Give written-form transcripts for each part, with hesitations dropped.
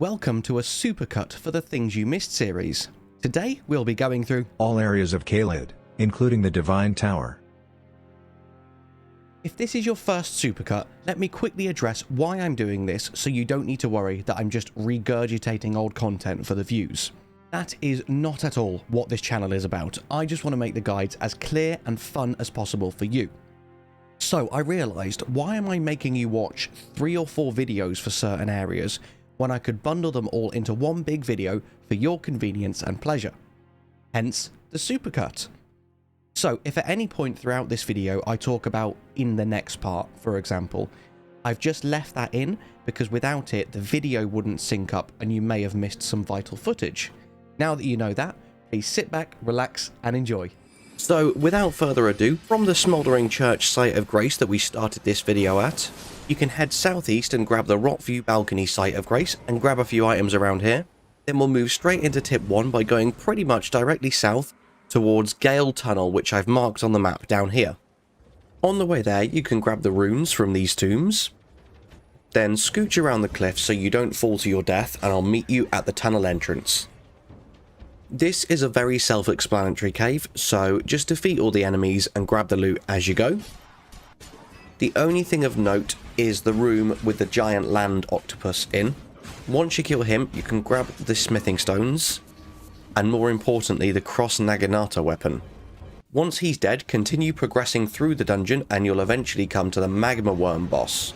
Welcome to a Supercut for the Things You Missed series. Today we'll be going through all areas of CAELID, including the Divine Tower. If this is your first Supercut, let me quickly address why I'm doing this so you don't need to worry that I'm just regurgitating old content for the views. That is not at all what this channel is about. I just want to make the guides as clear and fun as possible for you. So I realised, why am I making you watch 3 or 4 videos for certain areas when I could bundle them all into one big video for your convenience and pleasure? Hence the Supercut. So if at any point throughout this video I talk about in the next part, for example, I've just left that in because without it the video wouldn't sync up and you may have missed some vital footage. Now that you know that, please sit back, relax and enjoy. So without further ado, from the Smouldering Church site of Grace that we started this video at, you can head southeast and grab the Rockview Balcony site of Grace and grab a few items around here. Then we'll move straight into tip 1 by going pretty much directly south towards Gale Tunnel, which I've marked on the map down here. On the way there you can grab the runes from these tombs, then scooch around the cliff so you don't fall to your death, and I'll meet you at the tunnel entrance. This is a very self-explanatory cave, so just defeat all the enemies and grab the loot as you go. The only thing of note is the room with the giant land octopus in. Once you kill him, you can grab the smithing stones, and more importantly the cross naginata weapon. Once he's dead, continue progressing through the dungeon and you'll eventually come to the magma worm boss.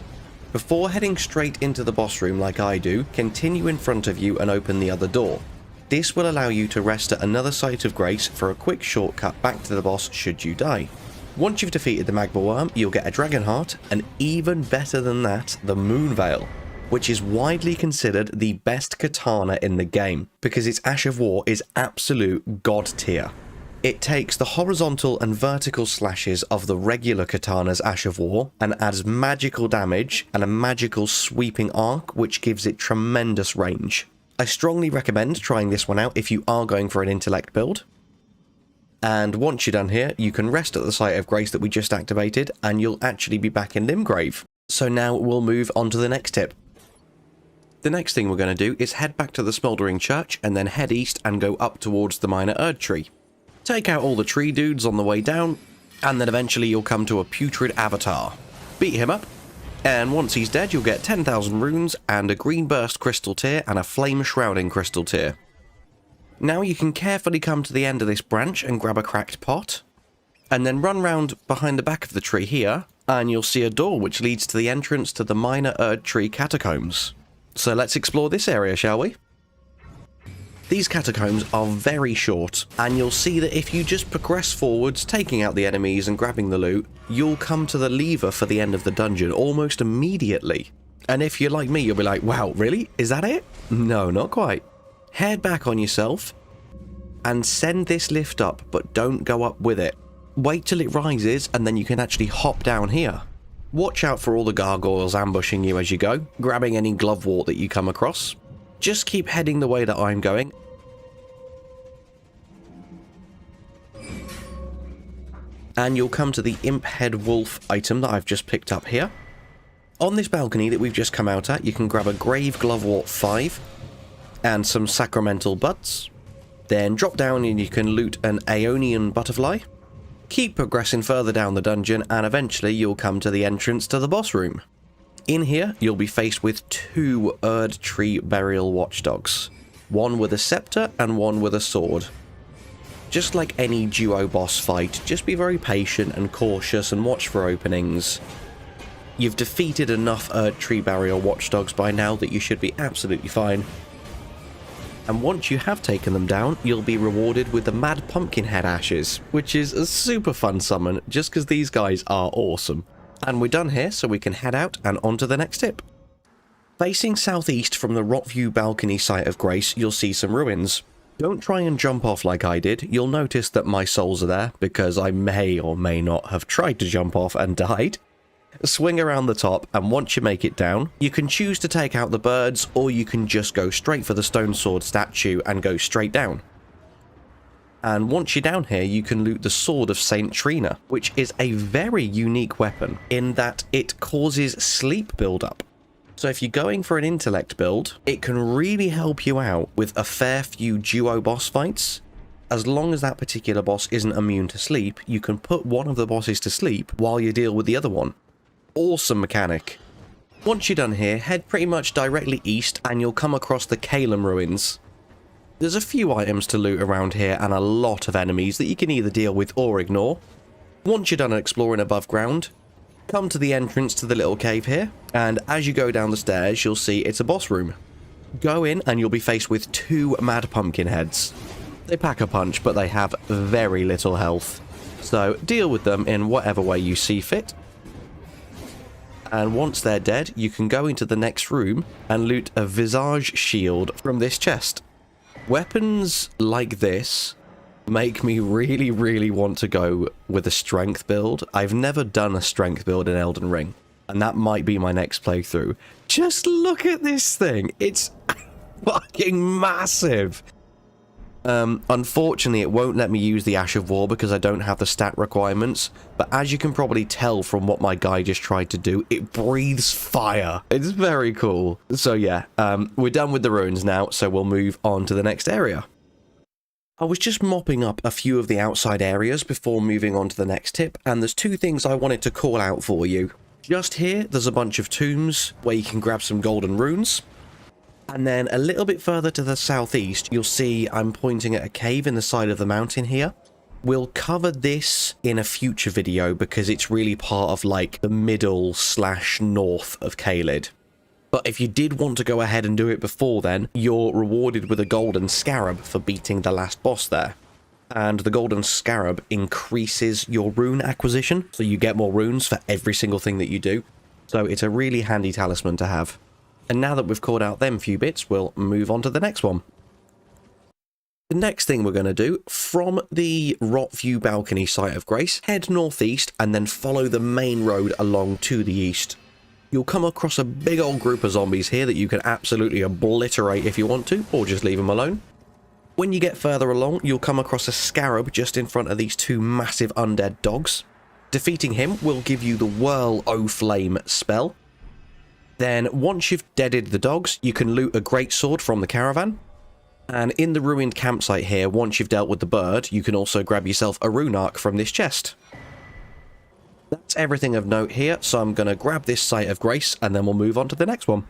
Before heading straight into the boss room like I do, continue in front of you and open the other door. This will allow you to rest at another site of Grace for a quick shortcut back to the boss should you die. Once you've defeated the magma worm, you'll get a dragon heart, and even better than that, the moon veil, which is widely considered the best katana in the game because its Ash of War is absolute god tier. It takes the horizontal and vertical slashes of the regular katana's Ash of War and adds magical damage and a magical sweeping arc, which gives it tremendous range. I strongly recommend trying this one out if you are going for an intellect build. And once you're done here, you can rest at the site of Grace that we just activated and you'll actually be back in Limgrave. So now we'll move on to the next tip. The next thing we're going to do is head back to the Smouldering Church and then head east and go up towards the Minor Erd tree. Take out all the tree dudes on the way down, and then eventually you'll come to a putrid avatar. Beat him up, and once he's dead you'll get 10,000 runes and a green burst crystal tear and a flame shrouding crystal tear. Now you can carefully come to the end of this branch and grab a cracked pot, and then run round behind the back of the tree here, and you'll see a door which leads to the entrance to the Minor Erd tree catacombs. So let's explore this area, shall we? These catacombs are very short, and you'll see that if you just progress forwards, taking out the enemies and grabbing the loot, you'll come to the lever for the end of the dungeon almost immediately. And if you're like me, you'll be like, wow, really? Is that it? No, not quite. Head back on yourself and send this lift up, but don't go up with it. Wait till it rises and then you can actually hop down here. Watch out for all the gargoyles ambushing you as you go, grabbing any glovewort that you come across. Just keep heading the way that I'm going. And you'll come to the Imp Head Wolf item that I've just picked up here. On this balcony that we've just come out at, you can grab a Grave Glovewort 5 and some Sacramental Buds. Then drop down and you can loot an Aeonian Butterfly. Keep progressing further down the dungeon and eventually you'll come to the entrance to the boss room. In here, you'll be faced with 2 Erd Tree Burial Watchdogs. One with a scepter and one with a sword. Just like any duo boss fight, just be very patient and cautious and watch for openings. You've defeated enough Erd Tree Burial Watchdogs by now that you should be absolutely fine. And once you have taken them down, you'll be rewarded with the Mad Pumpkinhead Ashes, which is a super fun summon just because these guys are awesome. And we're done here, so we can head out and on to the next tip. Facing southeast from the Rockview Balcony site of Grace, you'll see some ruins. Don't try and jump off like I did. You'll notice that my souls are there because I may or may not have tried to jump off and died. Swing around the top, and once you make it down, you can choose to take out the birds, or you can just go straight for the stone sword statue and go straight down. And once you're down here, you can loot the Sword of Saint Trina, which is a very unique weapon in that it causes sleep build-up. So if you're going for an intellect build, it can really help you out with a fair few duo boss fights. As long as that particular boss isn't immune to sleep, you can put one of the bosses to sleep while you deal with the other one. Awesome mechanic. Once you're done here, head pretty much directly east and you'll come across the Caelid ruins. There's a few items to loot around here and a lot of enemies that you can either deal with or ignore. Once you're done exploring above ground, come to the entrance to the little cave here, and as you go down the stairs, you'll see it's a boss room. Go in and you'll be faced with 2 mad pumpkin heads. They pack a punch, but they have very little health. So deal with them in whatever way you see fit. And once they're dead, you can go into the next room and loot a visage shield from this chest. Weapons like this make me really want to go with a strength build. I've never done a strength build in Elden Ring, and that might be my next playthrough. Just look at this thing. It's fucking massive. Unfortunately, it won't let me use the Ash of War because I don't have the stat requirements, but as you can probably tell from what my guy just tried to do, it breathes fire. It's very cool. So yeah, we're done with the ruins now, so we'll move on to the next area. I was just mopping up a few of the outside areas before moving on to the next tip, and there's 2 things I wanted to call out for you. Just here, there's a bunch of tombs where you can grab some golden runes. And then a little bit further to the southeast, you'll see I'm pointing at a cave in the side of the mountain here. We'll cover this in a future video because it's really part of like the middle/north of CAELID. But if you did want to go ahead and do it before then, you're rewarded with a golden scarab for beating the last boss there. And the golden scarab increases your rune acquisition, so you get more runes for every single thing that you do. So it's a really handy talisman to have. And now that we've called out them few bits, we'll move on to the next one. The next thing we're going to do, from the Rotview balcony site of Grace, head northeast and then follow the main road along to the east. You'll come across a big old group of zombies here that you can absolutely obliterate if you want to, or just leave them alone. When you get further along, you'll come across a scarab just in front of these 2 massive undead dogs. Defeating him will give you the Whirl O Flame spell. Then, once you've deaded the dogs, you can loot a great sword from the caravan. And in the ruined campsite here, once you've dealt with the bird, you can also grab yourself a rune arc from this chest. That's everything of note here, so I'm going to grab this site of Grace, and then we'll move on to the next one.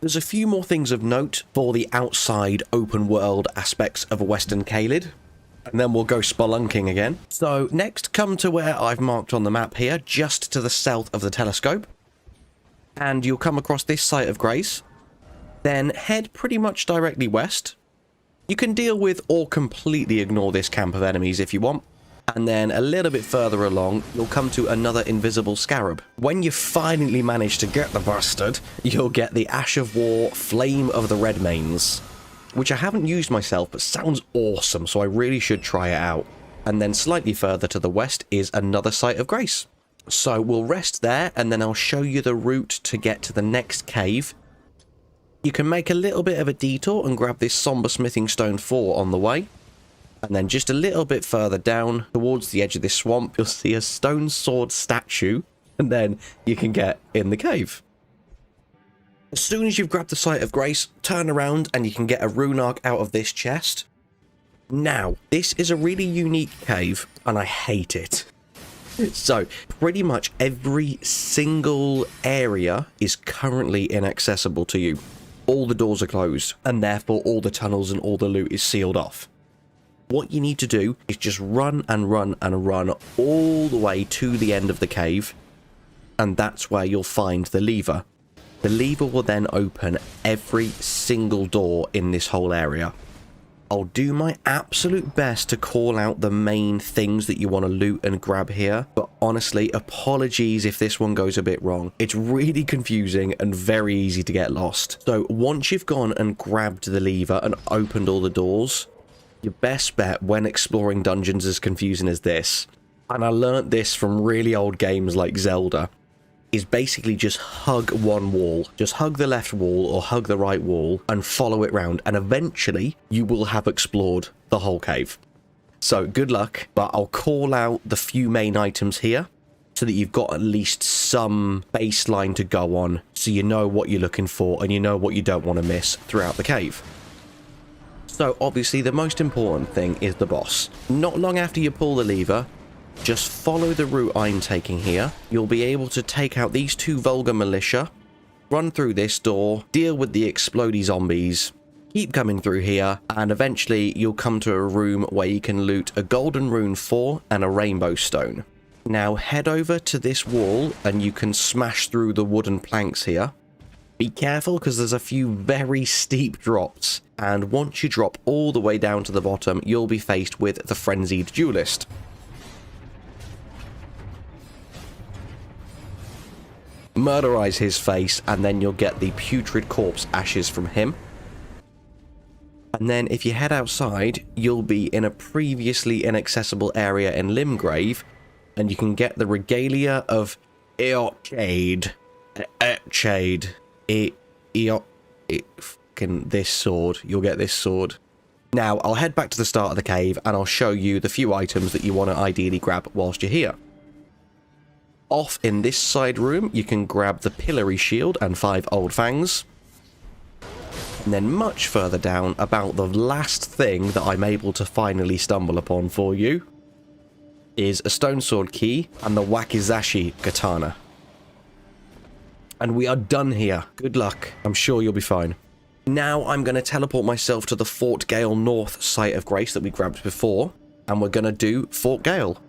There's a few more things of note for the outside open world aspects of Western CAELID, and then we'll go spelunking again. So next, come to where I've marked on the map here, just to the south of the telescope. And you'll come across this site of Grace. Then head pretty much directly west. You can deal with or completely ignore this camp of enemies if you want. And then a little bit further along, you'll come to another invisible scarab. When you finally manage to get the bastard, you'll get the Ash of War Flame of the Redmanes, which I haven't used myself, but sounds awesome, so I really should try it out. And then slightly further to the west is another site of Grace. So we'll rest there, and then I'll show you the route to get to the next cave. You can make a little bit of a detour and grab this Somber Smithing Stone 4 on the way. And then just a little bit further down, towards the edge of this swamp, you'll see a stone sword statue, and then you can get in the cave. As soon as you've grabbed the site of Grace, turn around and you can get a rune arc out of this chest. Now, this is a really unique cave, and I hate it. So, pretty much every single area is currently inaccessible to you. All the doors are closed, and therefore all the tunnels and all the loot is sealed off. What you need to do is just run and run and run all the way to the end of the cave, and that's where you'll find the lever. The lever will then open every single door in this whole area. I'll do my absolute best to call out the main things that you want to loot and grab here, but honestly, apologies if this one goes a bit wrong. It's really confusing and very easy to get lost. So once you've gone and grabbed the lever and opened all the doors, your best bet when exploring dungeons as confusing as this, and I learnt this from really old games like Zelda, is basically just hug one wall. Just hug the left wall or hug the right wall and follow it round, and eventually you will have explored the whole cave. So good luck, but I'll call out the few main items here. so that you've got at least some baseline to go on, so you know what you're looking for and you know what you don't want to miss throughout the cave. So obviously the most important thing is the boss. Not long after you pull the lever, just follow the route I'm taking here. You'll be able to take out these 2 vulgar militia, run through this door, deal with the explodey zombies, keep coming through here, and eventually you'll come to a room where you can loot a golden rune 4 and a rainbow stone. Now head over to this wall and you can smash through the wooden planks here. Be careful because there's a few very steep drops, and once you drop all the way down to the bottom, you'll be faced with the frenzied duelist. Murderize his face, and then you'll get the putrid corpse ashes from him. And then if you head outside, you'll be in a previously inaccessible area in Limgrave, and you can get the regalia of Eotchade. This sword. You'll get this sword. Now, I'll head back to the start of the cave, and I'll show you the few items that you want to ideally grab whilst you're here. Off in this side room, you can grab the Pillory Shield and 5 Old Fangs. And then much further down, about the last thing that I'm able to finally stumble upon for you, is a Stone Sword Key and the Wakizashi Katana. And we are done here. Good luck. I'm sure you'll be fine. Now I'm going to teleport myself to the Fort Gale North site of grace that we grabbed before, and we're going to do Fort Gale.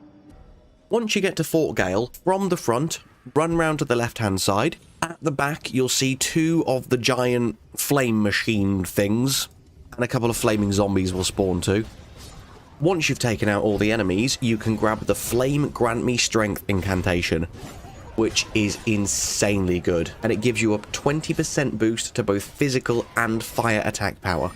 Once you get to Fort Gale, from the front, run round to the left-hand side. At the back, you'll see 2 of the giant flame machine things, and a couple of flaming zombies will spawn too. Once you've taken out all the enemies, you can grab the Flame Grant Me Strength incantation, which is insanely good, and it gives you a 20% boost to both physical and fire attack power.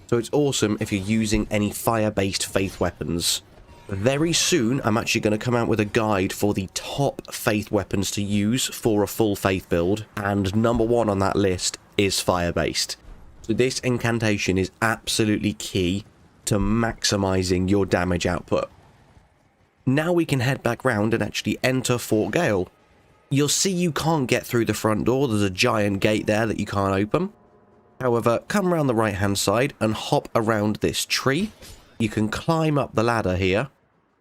So it's awesome if you're using any fire-based faith weapons. Very soon, I'm actually going to come out with a guide for the top faith weapons to use for a full faith build, and number 1 on that list is fire-based. So this incantation is absolutely key to maximizing your damage output. Now we can head back round and actually enter Fort Gale. You'll see you can't get through the front door. There's a giant gate there that you can't open. However, come around the right-hand side and hop around this tree. You can climb up the ladder here,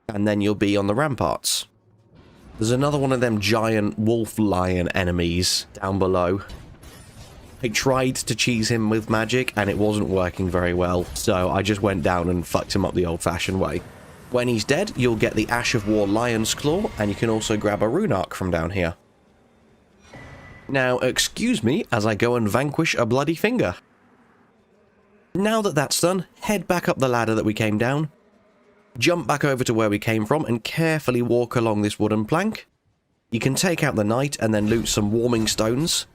and then you'll be on the ramparts. There's another one of them giant wolf lion enemies down below. I tried to cheese him with magic, and it wasn't working very well, so I just went down and fucked him up the old-fashioned way. When he's dead, you'll get the Ash of War Lion's Claw, and you can also grab a rune arc from down here. Now, excuse me as I go and vanquish a bloody finger. Now that that's done, head back up the ladder that we came down, jump back over to where we came from, and carefully walk along this wooden plank. You can take out the knight and then loot some warming stones.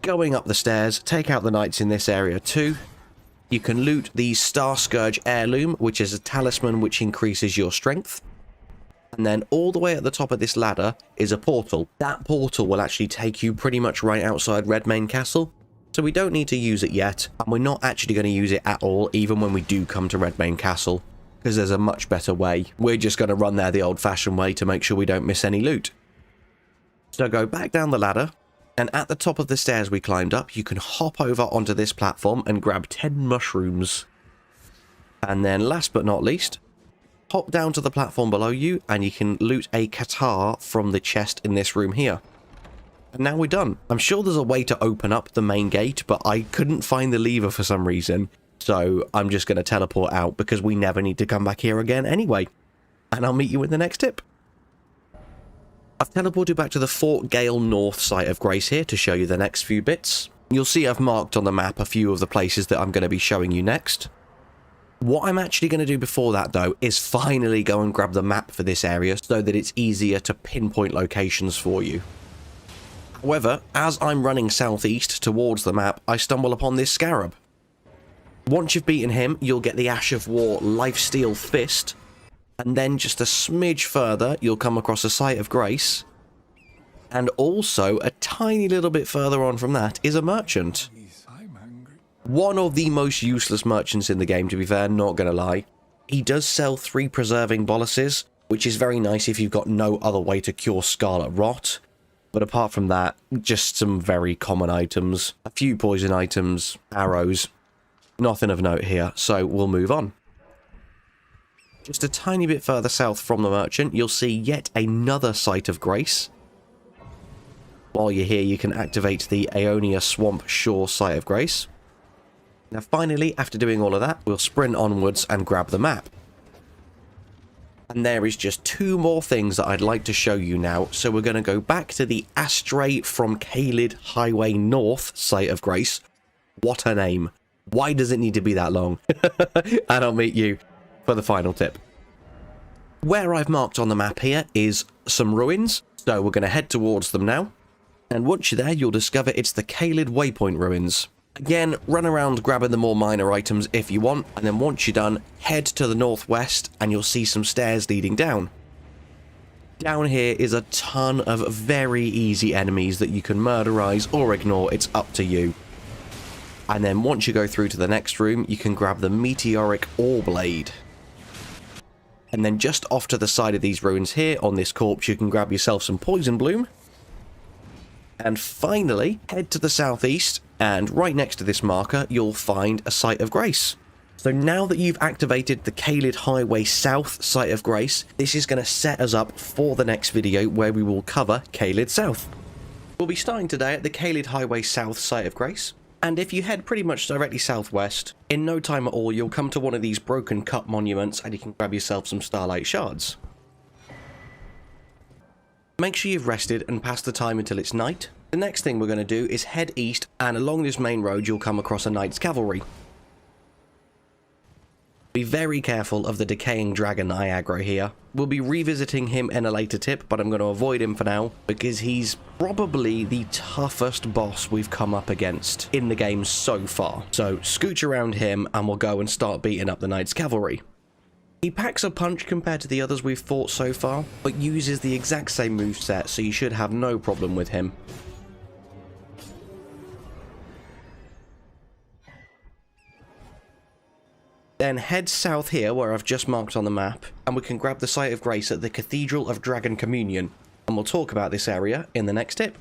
Going up the stairs, take out the knights in this area too. You can loot the Star Scourge Heirloom, which is a talisman which increases your strength. And then all the way at the top of this ladder is a portal. That portal will actually take you pretty much right outside Redmane Castle. So we don't need to use it yet, and we're not actually going to use it at all, even when we do come to Redmane Castle, because there's a much better way. We're just going to run there the old-fashioned way to make sure we don't miss any loot. So go back down the ladder, and at the top of the stairs we climbed up, you can hop over onto this platform and grab 10 mushrooms. And then last but not least, hop down to the platform below you, and you can loot a Katar from the chest in this room here. And now we're done. I'm sure there's a way to open up the main gate, but I couldn't find the lever for some reason. So I'm just going to teleport out because we never need to come back here again anyway. And I'll meet you in the next tip. I've teleported back to the Fort Gale North site of grace here to show you the next few bits. You'll see I've marked on the map a few of the places that I'm going to be showing you next. What I'm actually going to do before that, though, is finally go and grab the map for this area so that it's easier to pinpoint locations for you. However, as I'm running southeast towards the map, I stumble upon this scarab. Once you've beaten him, you'll get the Ash of War Lifesteal Fist, and then just a smidge further, you'll come across a Site of Grace, and also a tiny little bit further on from that is a merchant. One of the most useless merchants in the game, to be fair, not gonna lie. He does sell 3 preserving boluses, which is very nice if you've got no other way to cure Scarlet Rot. But apart from that, just some very common items. A few poison items, arrows. Nothing of note here, so we'll move on. Just a tiny bit further south from the merchant, you'll see yet another Site of Grace. While you're here, you can activate the Aeonia Swamp Shore Site of Grace. Now finally, after doing all of that, we'll sprint onwards and grab the map. And there is just 2 more things that I'd like to show you now. So we're going to go back to the Astray from CAELID Highway North Site of Grace. What a name. Why does it need to be that long? And I'll meet you for the final tip. Where I've marked on the map here is some ruins. So we're going to head towards them now. And once you're there, you'll discover it's the CAELID Waypoint Ruins. Again, run around grabbing the more minor items if you want, and then once you're done, head to the northwest and you'll see some stairs leading down. Down here is a ton of very easy enemies that you can murderize or ignore, it's up to you. And then once you go through to the next room, you can grab the Meteoric Ore Blade. And then just off to the side of these ruins here, on this corpse, you can grab yourself some Poison Bloom. And finally, head to the southeast, and right next to this marker, you'll find a Site of Grace. So now that you've activated the CAELID Highway South Site of Grace, this is going to set us up for the next video where we will cover CAELID South. We'll be starting today at the CAELID Highway South Site of Grace, and if you head pretty much directly southwest, in no time at all, you'll come to one of these broken cut monuments and you can grab yourself some Starlight Shards. Make sure you've rested and passed the time until it's night. The next thing we're going to do is head east, and along this main road you'll come across a Knight's Cavalry. Be very careful of the decaying dragon that I aggro here. We'll be revisiting him in a later tip, but I'm going to avoid him for now because he's probably the toughest boss we've come up against in the game so far. So scooch around him and we'll go and start beating up the Knight's Cavalry. He packs a punch compared to the others we've fought so far, but uses the exact same moveset, so you should have no problem with him. Then head south here, where I've just marked on the map, and we can grab the Site of Grace at the Cathedral of Dragon Communion, and we'll talk about this area in the next tip.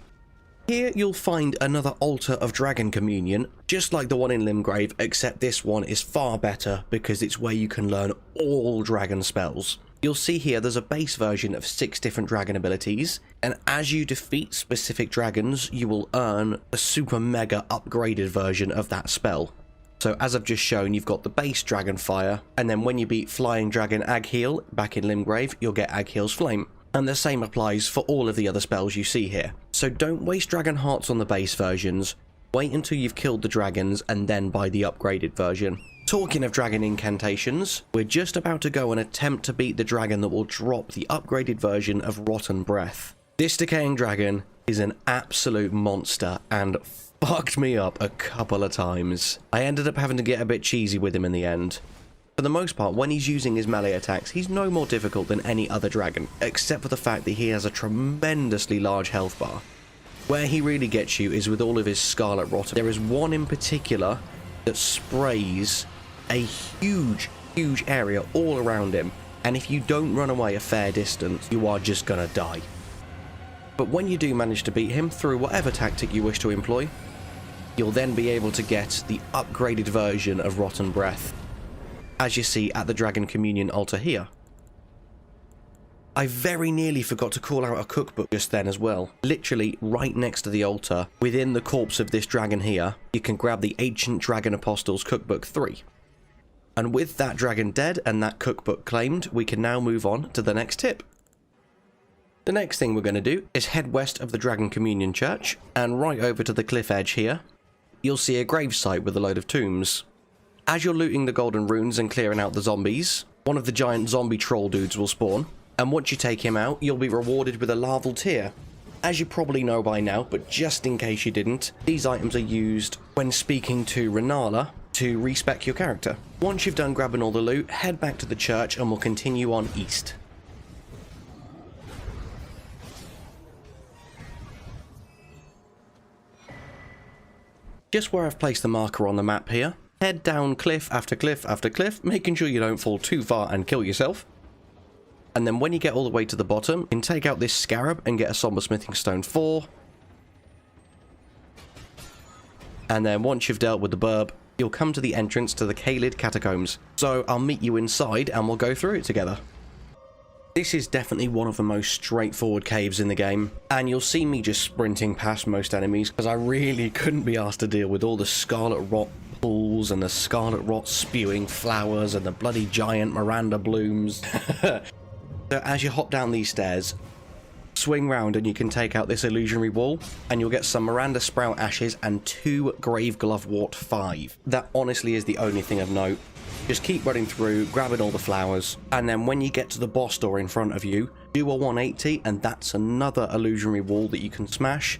Here you'll find another altar of Dragon Communion, just like the one in Limgrave, except this one is far better because it's where you can learn all dragon spells. You'll see here there's a base version of 6 different dragon abilities, and as you defeat specific dragons, you will earn a super mega upgraded version of that spell. So as I've just shown, you've got the base Dragon Fire, and then when you beat Flying Dragon Agheel back in Limgrave, you'll get Agheel's Flame. And the same applies for all of the other spells you see here. So don't waste Dragon Hearts on the base versions, wait until you've killed the dragons and then buy the upgraded version. Talking of dragon incantations, we're just about to go and attempt to beat the dragon that will drop the upgraded version of Rotten Breath. This decaying dragon is an absolute monster and fucked me up a couple of times. I ended up having to get a bit cheesy with him in the end. For the most part, when he's using his melee attacks, he's no more difficult than any other dragon, except for the fact that he has a tremendously large health bar. Where he really gets you is with all of his Scarlet Rot. There is one in particular that sprays a huge area all around him, and if you don't run away a fair distance, you are just gonna die. But when you do manage to beat him through whatever tactic you wish to employ, you'll then be able to get the upgraded version of Rotten Breath, as you see at the Dragon Communion altar here. I very nearly forgot to call out a cookbook just then as well. Literally right next to the altar, within the corpse of this dragon here, you can grab the Ancient Dragon Apostles Cookbook 3. And with that dragon dead and that cookbook claimed, we can now move on to the next tip. The next thing we're going to do is head west of the Dragon Communion Church, and right over to the cliff edge here, you'll see a gravesite with a load of tombs. As you're looting the golden runes and clearing out the zombies, one of the giant zombie troll dudes will spawn, and once you take him out, you'll be rewarded with a larval tear. As you probably know by now, but just in case you didn't, these items are used when speaking to Renala to respec your character. Once you've done grabbing all the loot, head back to the church and we'll continue on east. Just where I've placed the marker on the map here, head down cliff after cliff after cliff, making sure you don't fall too far and kill yourself. And then when you get all the way to the bottom, you can take out this scarab and get a somber smithing stone 4. And then once you've dealt with the burb, you'll come to the entrance to the CAELID catacombs. So I'll meet you inside and we'll go through it together. This is definitely one of the most straightforward caves in the game, and you'll see me just sprinting past most enemies because I really couldn't be asked to deal with all the scarlet rot pools and the scarlet rot spewing flowers and the bloody giant Miranda blooms. So as you hop down these stairs, swing round and you can take out this illusionary wall and you'll get some Miranda Sprout ashes and 2 Grave Glovewort 5. That honestly is the only thing of note. Just keep running through, grabbing all the flowers, and then when you get to the boss door in front of you, do a 180 and that's another illusionary wall that you can smash,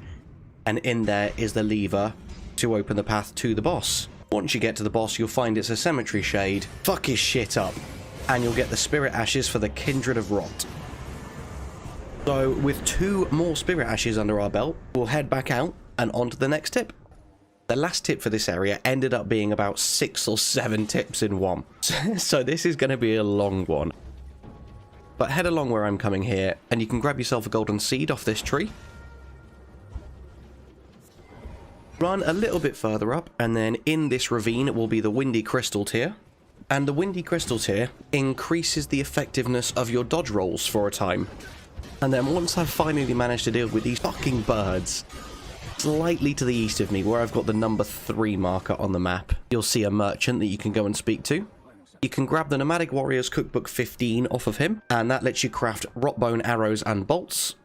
and in there is the lever to open the path to the boss. Once you get to the boss, you'll find it's a cemetery shade. Fuck his shit up. And you'll get the spirit ashes for the Kindred of Rot. So with 2 more spirit ashes under our belt, we'll head back out and on to the next tip. The last tip for this area ended up being about 6 or 7 tips in one. So this is going to be a long one. But head along where I'm coming here and you can grab yourself a golden seed off this tree. Run a little bit further up and then in this ravine will be the Windy Crystal tier. And the Windy Crystal tier increases the effectiveness of your dodge rolls for a time. And then once I've finally managed to deal with these fucking birds, slightly to the east of me, where I've got the number 3 marker on the map, you'll see a merchant that you can go and speak to. You can grab the Nomadic Warriors Cookbook 15 off of him, and that lets you craft rotbone arrows and bolts.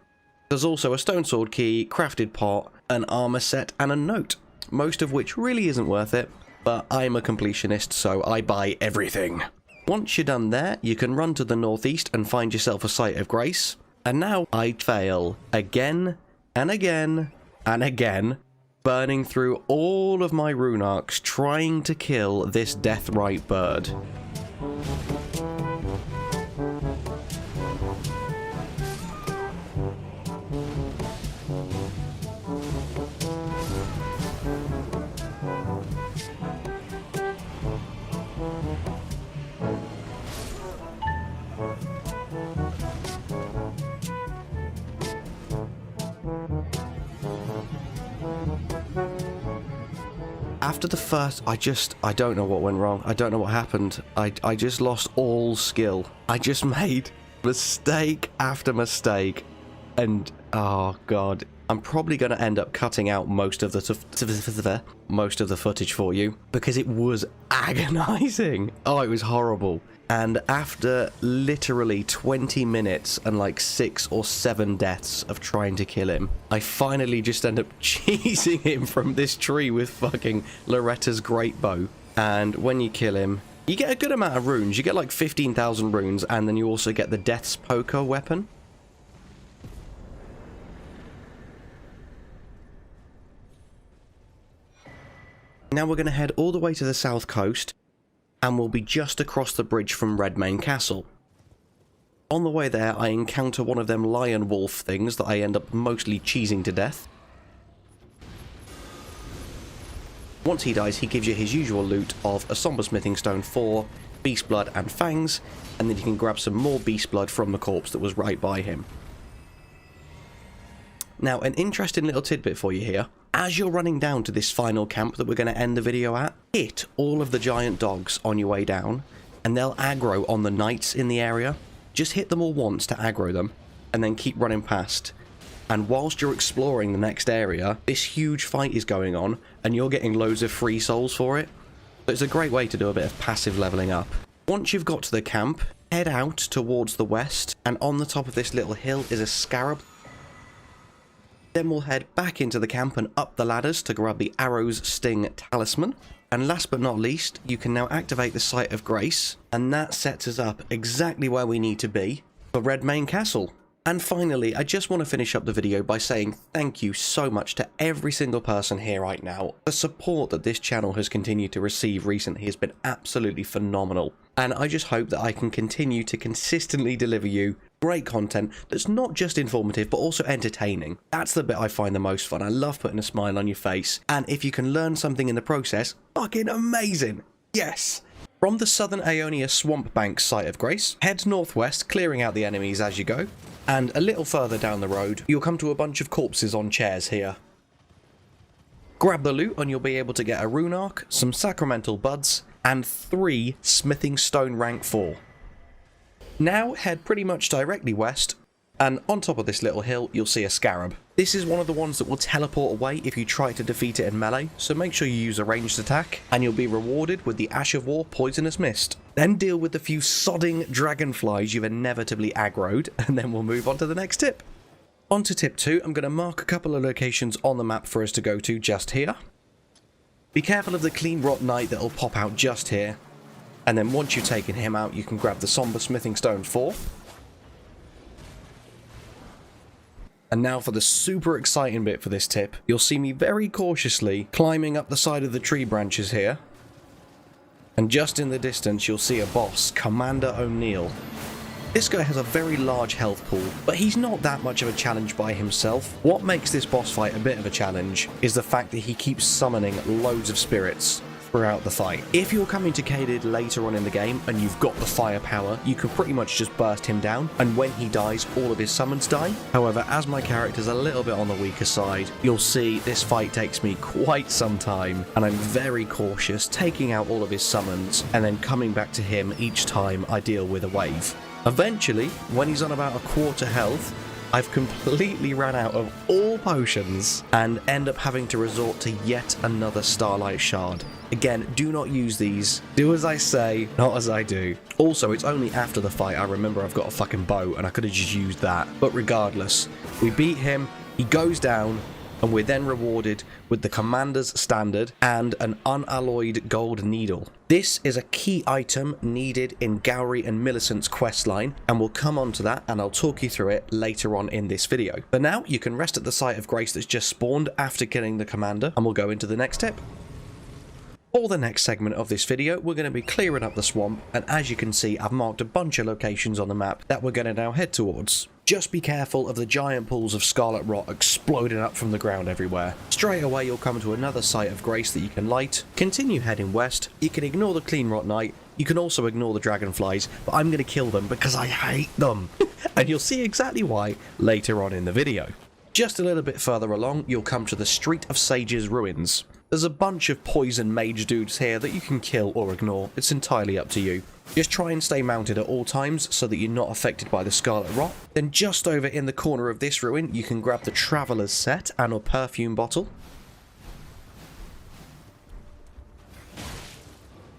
There's also a stone sword key, crafted pot, an armor set, and a note, most of which really isn't worth it, but I'm a completionist, so I buy everything. Once you're done there, you can run to the northeast and find yourself a Site of Grace, and now I fail again and again and again, burning through all of my rune arcs trying to kill this death-right bird. After the first, I don't know what went wrong. I don't know what happened. I just lost all skill. I just made mistake after mistake. And, oh god. I'm probably going to end up cutting out most of the footage for you, because it was agonizing. Oh, it was horrible. And after literally 20 minutes and like 6 or 7 deaths of trying to kill him, I finally just end up cheesing him from this tree with fucking Loretta's great bow. And when you kill him, you get a good amount of runes. You get like 15,000 runes, and then you also get the Death's Poker weapon. Now we're going to head all the way to the south coast, and we'll be just across the bridge from Redmane Castle. On the way there, I encounter one of them lion wolf things that I end up mostly cheesing to death. Once he dies, he gives you his usual loot of a Somber Smithing Stone 4, Beast Blood and Fangs, and then you can grab some more Beast Blood from the corpse that was right by him. Now, an interesting little tidbit for you here. As you're running down to this final camp that we're going to end the video at, hit all of the giant dogs on your way down, and they'll aggro on the knights in the area. Just hit them all once to aggro them, and then keep running past. And whilst you're exploring the next area, this huge fight is going on, and you're getting loads of free souls for it. So it's a great way to do a bit of passive leveling up. Once you've got to the camp, head out towards the west, and on the top of this little hill is a scarab. Then we'll head back into the camp and up the ladders to grab the Arrow's Sting Talisman. And last but not least, you can now activate the Site of Grace, and that sets us up exactly where we need to be for Redmane Castle. And finally, I just want to finish up the video by saying thank you so much to every single person here right now. The support that this channel has continued to receive recently has been absolutely phenomenal. And I just hope that I can continue to consistently deliver you great content that's not just informative but also entertaining. That's the bit I find the most fun. I love putting a smile on your face. And if you can learn something in the process, fucking amazing. Yes. From the southern Aeonia Swamp Bank site of Grace, head northwest, clearing out the enemies as you go, and a little further down the road, you'll come to a bunch of corpses on chairs here. Grab the loot and you'll be able to get a rune arc, some sacramental buds, and 3 smithing stone rank 4. Now head pretty much directly west, and on top of this little hill you'll see a scarab. This is one of the ones that will teleport away if you try to defeat it in melee, so make sure you use a ranged attack, and you'll be rewarded with the Ash of War Poisonous Mist. Then deal with the few sodding dragonflies you've inevitably aggroed, and then we'll move on to the next tip. On to tip 2, I'm going to mark a couple of locations on the map for us to go to just here. Be careful of the Clean Rot Knight that'll pop out just here, and then once you've taken him out you can grab the Somber Smithing Stone 4. And now for the super exciting bit for this tip. You'll see me very cautiously climbing up the side of the tree branches here. And just in the distance you'll see a boss, Commander O'Neill. This guy has a very large health pool, but he's not that much of a challenge by himself. What makes this boss fight a bit of a challenge is the fact that he keeps summoning loads of spirits throughout the fight. If you're coming to CAELID later on in the game and you've got the firepower, you can pretty much just burst him down, and when he dies, all of his summons die. However, as my character's a little bit on the weaker side, you'll see this fight takes me quite some time, and I'm very cautious, taking out all of his summons, and then coming back to him each time I deal with a wave. Eventually, when he's on about a quarter health, I've completely ran out of all potions and end up having to resort to yet another Starlight Shard. Again, do not use these. Do as I say, not as I do. Also, it's only after the fight I remember I've got a fucking bow and I could have just used that. But regardless, we beat him, he goes down, and we're then rewarded with the Commander's Standard and an unalloyed gold needle. This is a key item needed in Gowry and Millicent's questline, and we'll come on to that and I'll talk you through it later on in this video. But now you can rest at the site of Grace that's just spawned after killing the Commander, and we'll go into the next tip. For the next segment of this video, we're going to be clearing up the swamp, and as you can see, I've marked a bunch of locations on the map that we're going to now head towards. Just be careful of the giant pools of scarlet rot exploding up from the ground everywhere. Straight away you'll come to another site of Grace that you can light. Continue heading west. You can ignore the Clean Rot Knight. You can also ignore the dragonflies, but I'm going to kill them because I hate them. And you'll see exactly why later on in the video. Just a little bit further along, you'll come to the Street of Sages ruins. There's a bunch of poison mage dudes here that you can kill or ignore. It's entirely up to you. Just try and stay mounted at all times so that you're not affected by the scarlet rot. Then just over in the corner of this ruin, you can grab the Traveller's Set and a perfume bottle.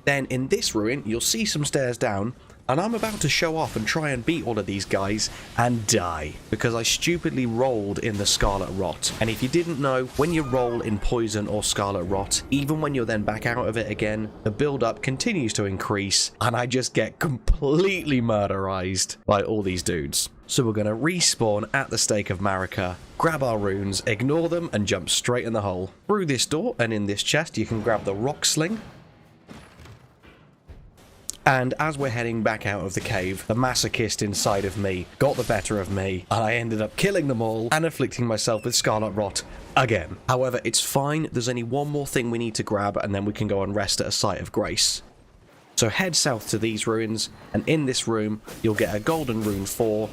Then in this ruin, you'll see some stairs down, and I'm about to show off and try and beat all of these guys and die because I stupidly rolled in the Scarlet Rot. And if you didn't know, when you roll in Poison or Scarlet Rot, even when you're then back out of it again, the build-up continues to increase, and I just get completely murderized by all these dudes. So we're going to respawn at the Stake of Marika, grab our runes, ignore them, and jump straight in the hole. Through this door and in this chest, you can grab the Rock Sling. And as we're heading back out of the cave, the masochist inside of me got the better of me, and I ended up killing them all and afflicting myself with Scarlet Rot again. However, it's fine, there's only one more thing we need to grab and then we can go and rest at a site of Grace. So head south to these ruins, and in this room you'll get a golden rune 4,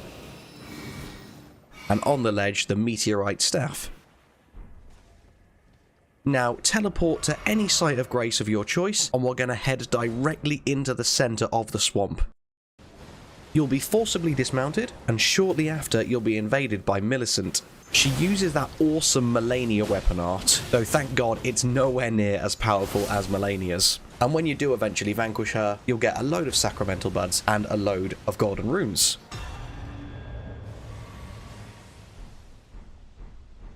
and on the ledge the meteorite staff. Now, teleport to any site of Grace of your choice, and we're going to head directly into the centre of the swamp. You'll be forcibly dismounted, and shortly after you'll be invaded by Millicent. She uses that awesome Melania weapon art, though thank God it's nowhere near as powerful as Melania's. And when you do eventually vanquish her, you'll get a load of sacramental buds and a load of golden runes.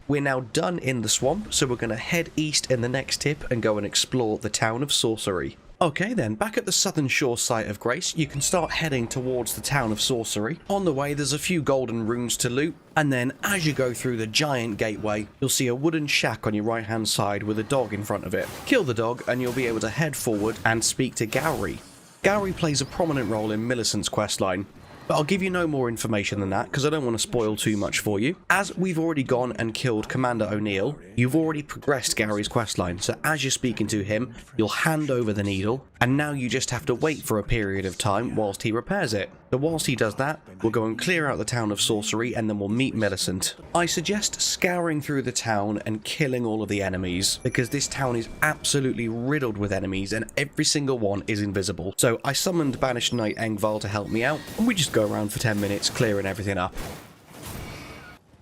We're now done in the swamp, so we're going to head east in the next tip and go and explore the town of Sorcery. Okay then, back at the southern shore site of Grace, you can start heading towards the town of Sorcery. On the way there's a few golden runes to loot, and then as you go through the giant gateway, you'll see a wooden shack on your right hand side with a dog in front of it. Kill the dog and you'll be able to head forward and speak to Gowry. Gowry plays a prominent role in Millicent's questline, but I'll give you no more information than that because I don't want to spoil too much for you. As we've already gone and killed Commander O'Neill, you've already progressed Gary's questline, so as you're speaking to him, you'll hand over the needle, And now you just have to wait for a period of time whilst he repairs it. So whilst he does that, we'll go and clear out the town of sorcery and then we'll meet Millicent. I suggest scouring through the town and killing all of the enemies, because this town is absolutely riddled with enemies and every single one is invisible. So I summoned Banished Knight Engval to help me out, and we just go around for 10 minutes clearing everything up.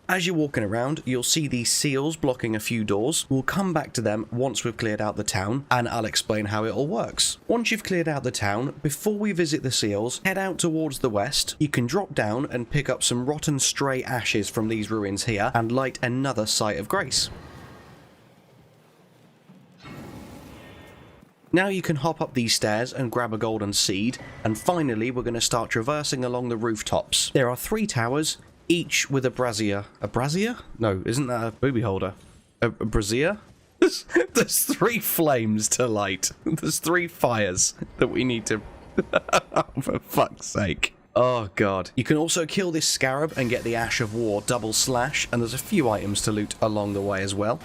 As you're walking around, you'll see these seals blocking a few doors. We'll come back to them once we've cleared out the town, and I'll explain how it all works. Once you've cleared out the town, before we visit the seals, head out towards the west. You can drop down and pick up some rotten stray ashes from these ruins here, and light another site of grace. Now you can hop up these stairs and grab a golden seed, and finally we're going to start traversing along the rooftops. There are 3 towers, each with a brazier. A brazier? No, isn't that a booby holder? A brazier? There's 3 flames to light. There's 3 fires that we need to... For fuck's sake. Oh god. You can also kill this scarab and get the Ash of War double slash, and there's a few items to loot along the way as well.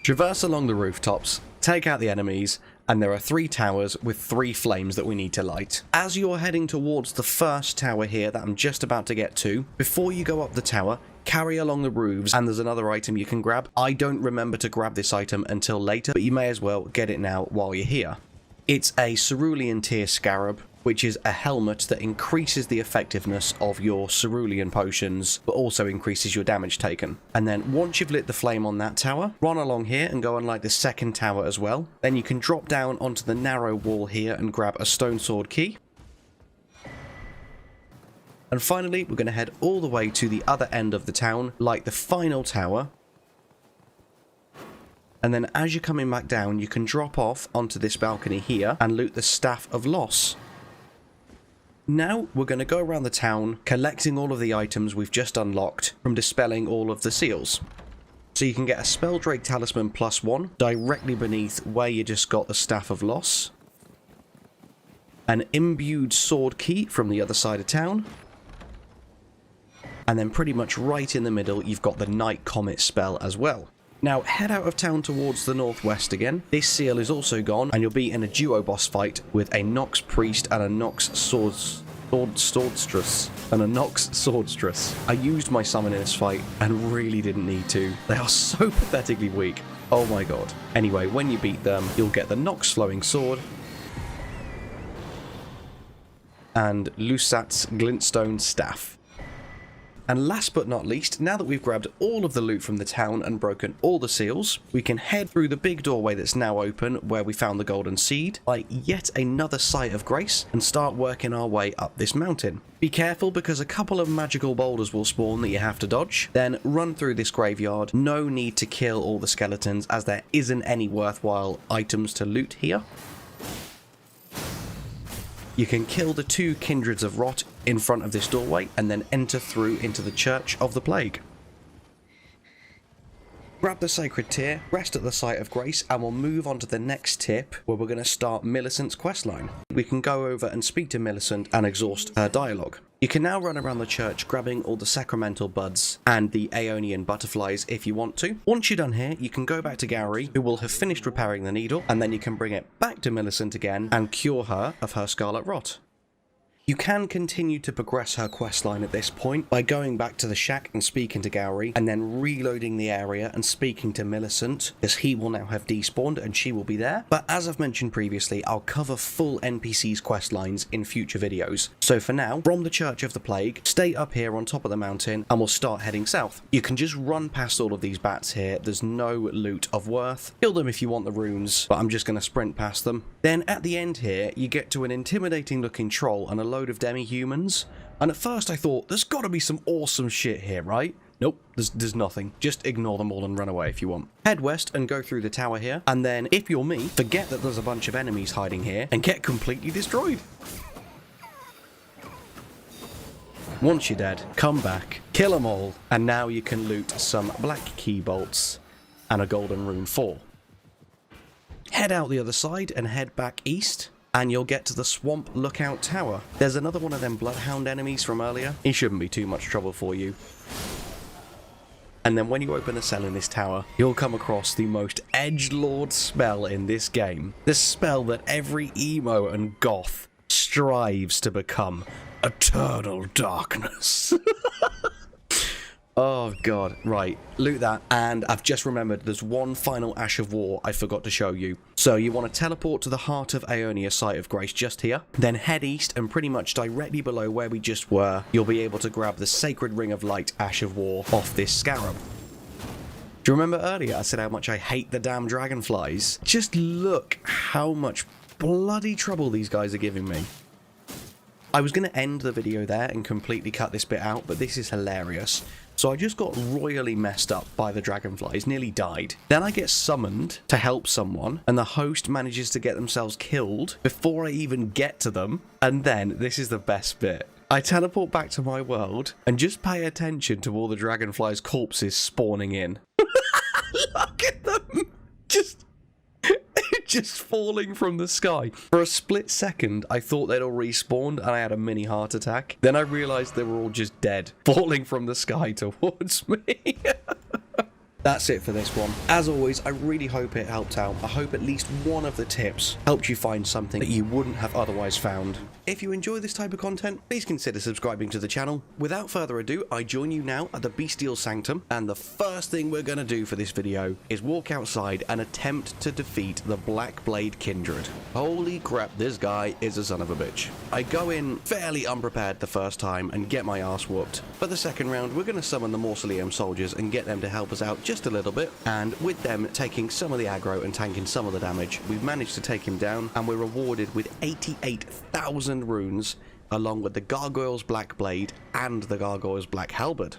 Traverse along the rooftops, take out the enemies, and there are 3 towers with 3 flames that we need to light. As you're heading towards the first tower here that I'm just about to get to, before you go up the tower, carry along the roofs, and there's another item you can grab. I don't remember to grab this item until later, but you may as well get it now while you're here. It's a Cerulean Tear Scarab, which is a helmet that increases the effectiveness of your cerulean potions, but also increases your damage taken. And then once you've lit the flame on that tower, run along here and go and light the second tower as well. Then you can drop down onto the narrow wall here and grab a stone sword key. And finally, we're going to head all the way to the other end of the town, light the final tower. And then as you're coming back down, you can drop off onto this balcony here and loot the Staff of Loss. Now we're going to go around the town, collecting all of the items we've just unlocked from dispelling all of the seals. So you can get a Spelldrake Talisman +1 directly beneath where you just got the Staff of Loss. An Imbued Sword Key from the other side of town. And then pretty much right in the middle you've got the Night Comet spell as well. Now head out of town towards the northwest again. This seal is also gone, and you'll be in a duo boss fight with a Nox Priest and a Nox Swordstress. I used my summon in this fight and really didn't need to. They are so pathetically weak. Oh my god. Anyway, when you beat them, you'll get the Nox Flowing Sword and Lusat's Glintstone Staff. And last but not least, now that we've grabbed all of the loot from the town and broken all the seals, we can head through the big doorway that's now open where we found the golden seed, like yet another site of grace, and start working our way up this mountain. Be careful because a couple of magical boulders will spawn that you have to dodge. Then run through this graveyard. No need to kill all the skeletons as there isn't any worthwhile items to loot here. You can kill the 2 Kindreds of Rot in front of this doorway and then enter through into the Church of the Plague. Grab the Sacred Tear, rest at the Site of Grace, and we'll move on to the next tip where we're going to start Millicent's questline. We can go over and speak to Millicent and exhaust her dialogue. You can now run around the church grabbing all the sacramental buds and the Aeonian butterflies if you want to. Once you're done here, you can go back to Gowry, who will have finished repairing the needle, and then you can bring it back to Millicent again and cure her of her scarlet rot. You can continue to progress her questline at this point by going back to the shack and speaking to Gowry, and then reloading the area and speaking to Millicent, as he will now have despawned and she will be there. But as I've mentioned previously, I'll cover full NPC's questlines in future videos. So for now, from the Church of the Plague, stay up here on top of the mountain and we'll start heading south. You can just run past all of these bats here. There's no loot of worth. Kill them if you want the runes, but I'm just going to sprint past them. Then at the end here, you get to an intimidating looking troll and a load of demi-humans, and at first I thought there's got to be some awesome shit here, right? Nope, there's nothing. Just ignore them all and run away if you want. Head west and go through the tower here, and then if you're me, forget that there's a bunch of enemies hiding here and get completely destroyed. Once you're dead, come back, kill them all, and now you can loot some black key bolts and a golden rune 4. Head out the other side and head back east, and you'll get to the Swamp Lookout Tower. There's another one of them Bloodhound enemies from earlier. He shouldn't be too much trouble for you. And then when you open a cell in this tower, you'll come across the most edgelord spell in this game. The spell that every emo and goth strives to become. Eternal darkness. Oh god, right, loot that, and I've just remembered there's one final Ash of War I forgot to show you. So you want to teleport to the Heart of Aeonia site of Grace just here, then head east and pretty much directly below where we just were, you'll be able to grab the Sacred Ring of Light Ash of War off this scarab. Do you remember earlier I said how much I hate the damn dragonflies? Just look how much bloody trouble these guys are giving me. I was going to end the video there and completely cut this bit out, but this is hilarious. So I just got royally messed up by the dragonflies, nearly died. Then I get summoned to help someone, and the host manages to get themselves killed before I even get to them. And then, this is the best bit. I teleport back to my world, and just pay attention to all the dragonflies' corpses spawning in. Look at them! Just falling from the sky. For a split second, I thought they'd all respawned and I had a mini heart attack. Then I realized they were all just dead, falling from the sky towards me. That's it for this one. As always, I really hope it helped out. I hope at least one of the tips helped you find something that you wouldn't have otherwise found. If you enjoy this type of content, please consider subscribing to the channel. Without further ado, I join you now at the Bestial Sanctum, and the first thing we're going to do for this video is walk outside and attempt to defeat the Blackblade Kindred. Holy crap, this guy is a son of a bitch. I go in fairly unprepared the first time and get my ass whooped. For the second round, we're going to summon the Mausoleum soldiers and get them to help us out just a little bit, and with them taking some of the aggro and tanking some of the damage, we've managed to take him down, and we're rewarded with 88,000 runes, along with the Gargoyle's Black Blade and the Gargoyle's Black Halberd.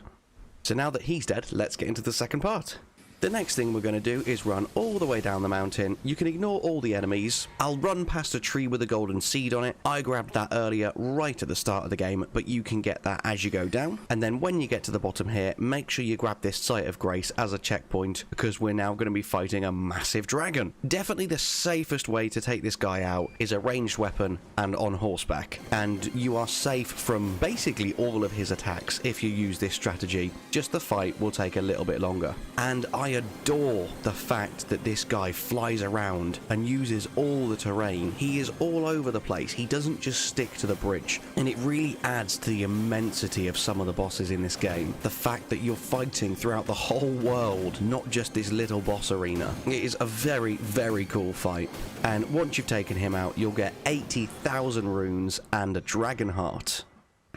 So now that he's dead, let's get into the second part. The next thing we're going to do is run all the way down the mountain. You can ignore all the enemies. I'll run past a tree with a golden seed on it. I grabbed that earlier right at the start of the game, but you can get that as you go down. And then when you get to the bottom here, make sure you grab this Site of Grace as a checkpoint, because we're now going to be fighting a massive dragon. Definitely the safest way to take this guy out is a ranged weapon and on horseback. And you are safe from basically all of his attacks if you use this strategy. Just the fight will take a little bit longer. And I adore the fact that this guy flies around and uses all the terrain. He is all over the place. He doesn't just stick to the bridge, and it really adds to the immensity of some of the bosses in this game. The fact that you're fighting throughout the whole world, not just this little boss arena. It is a very, very cool fight. And once you've taken him out, you'll get 80,000 runes and a dragon heart.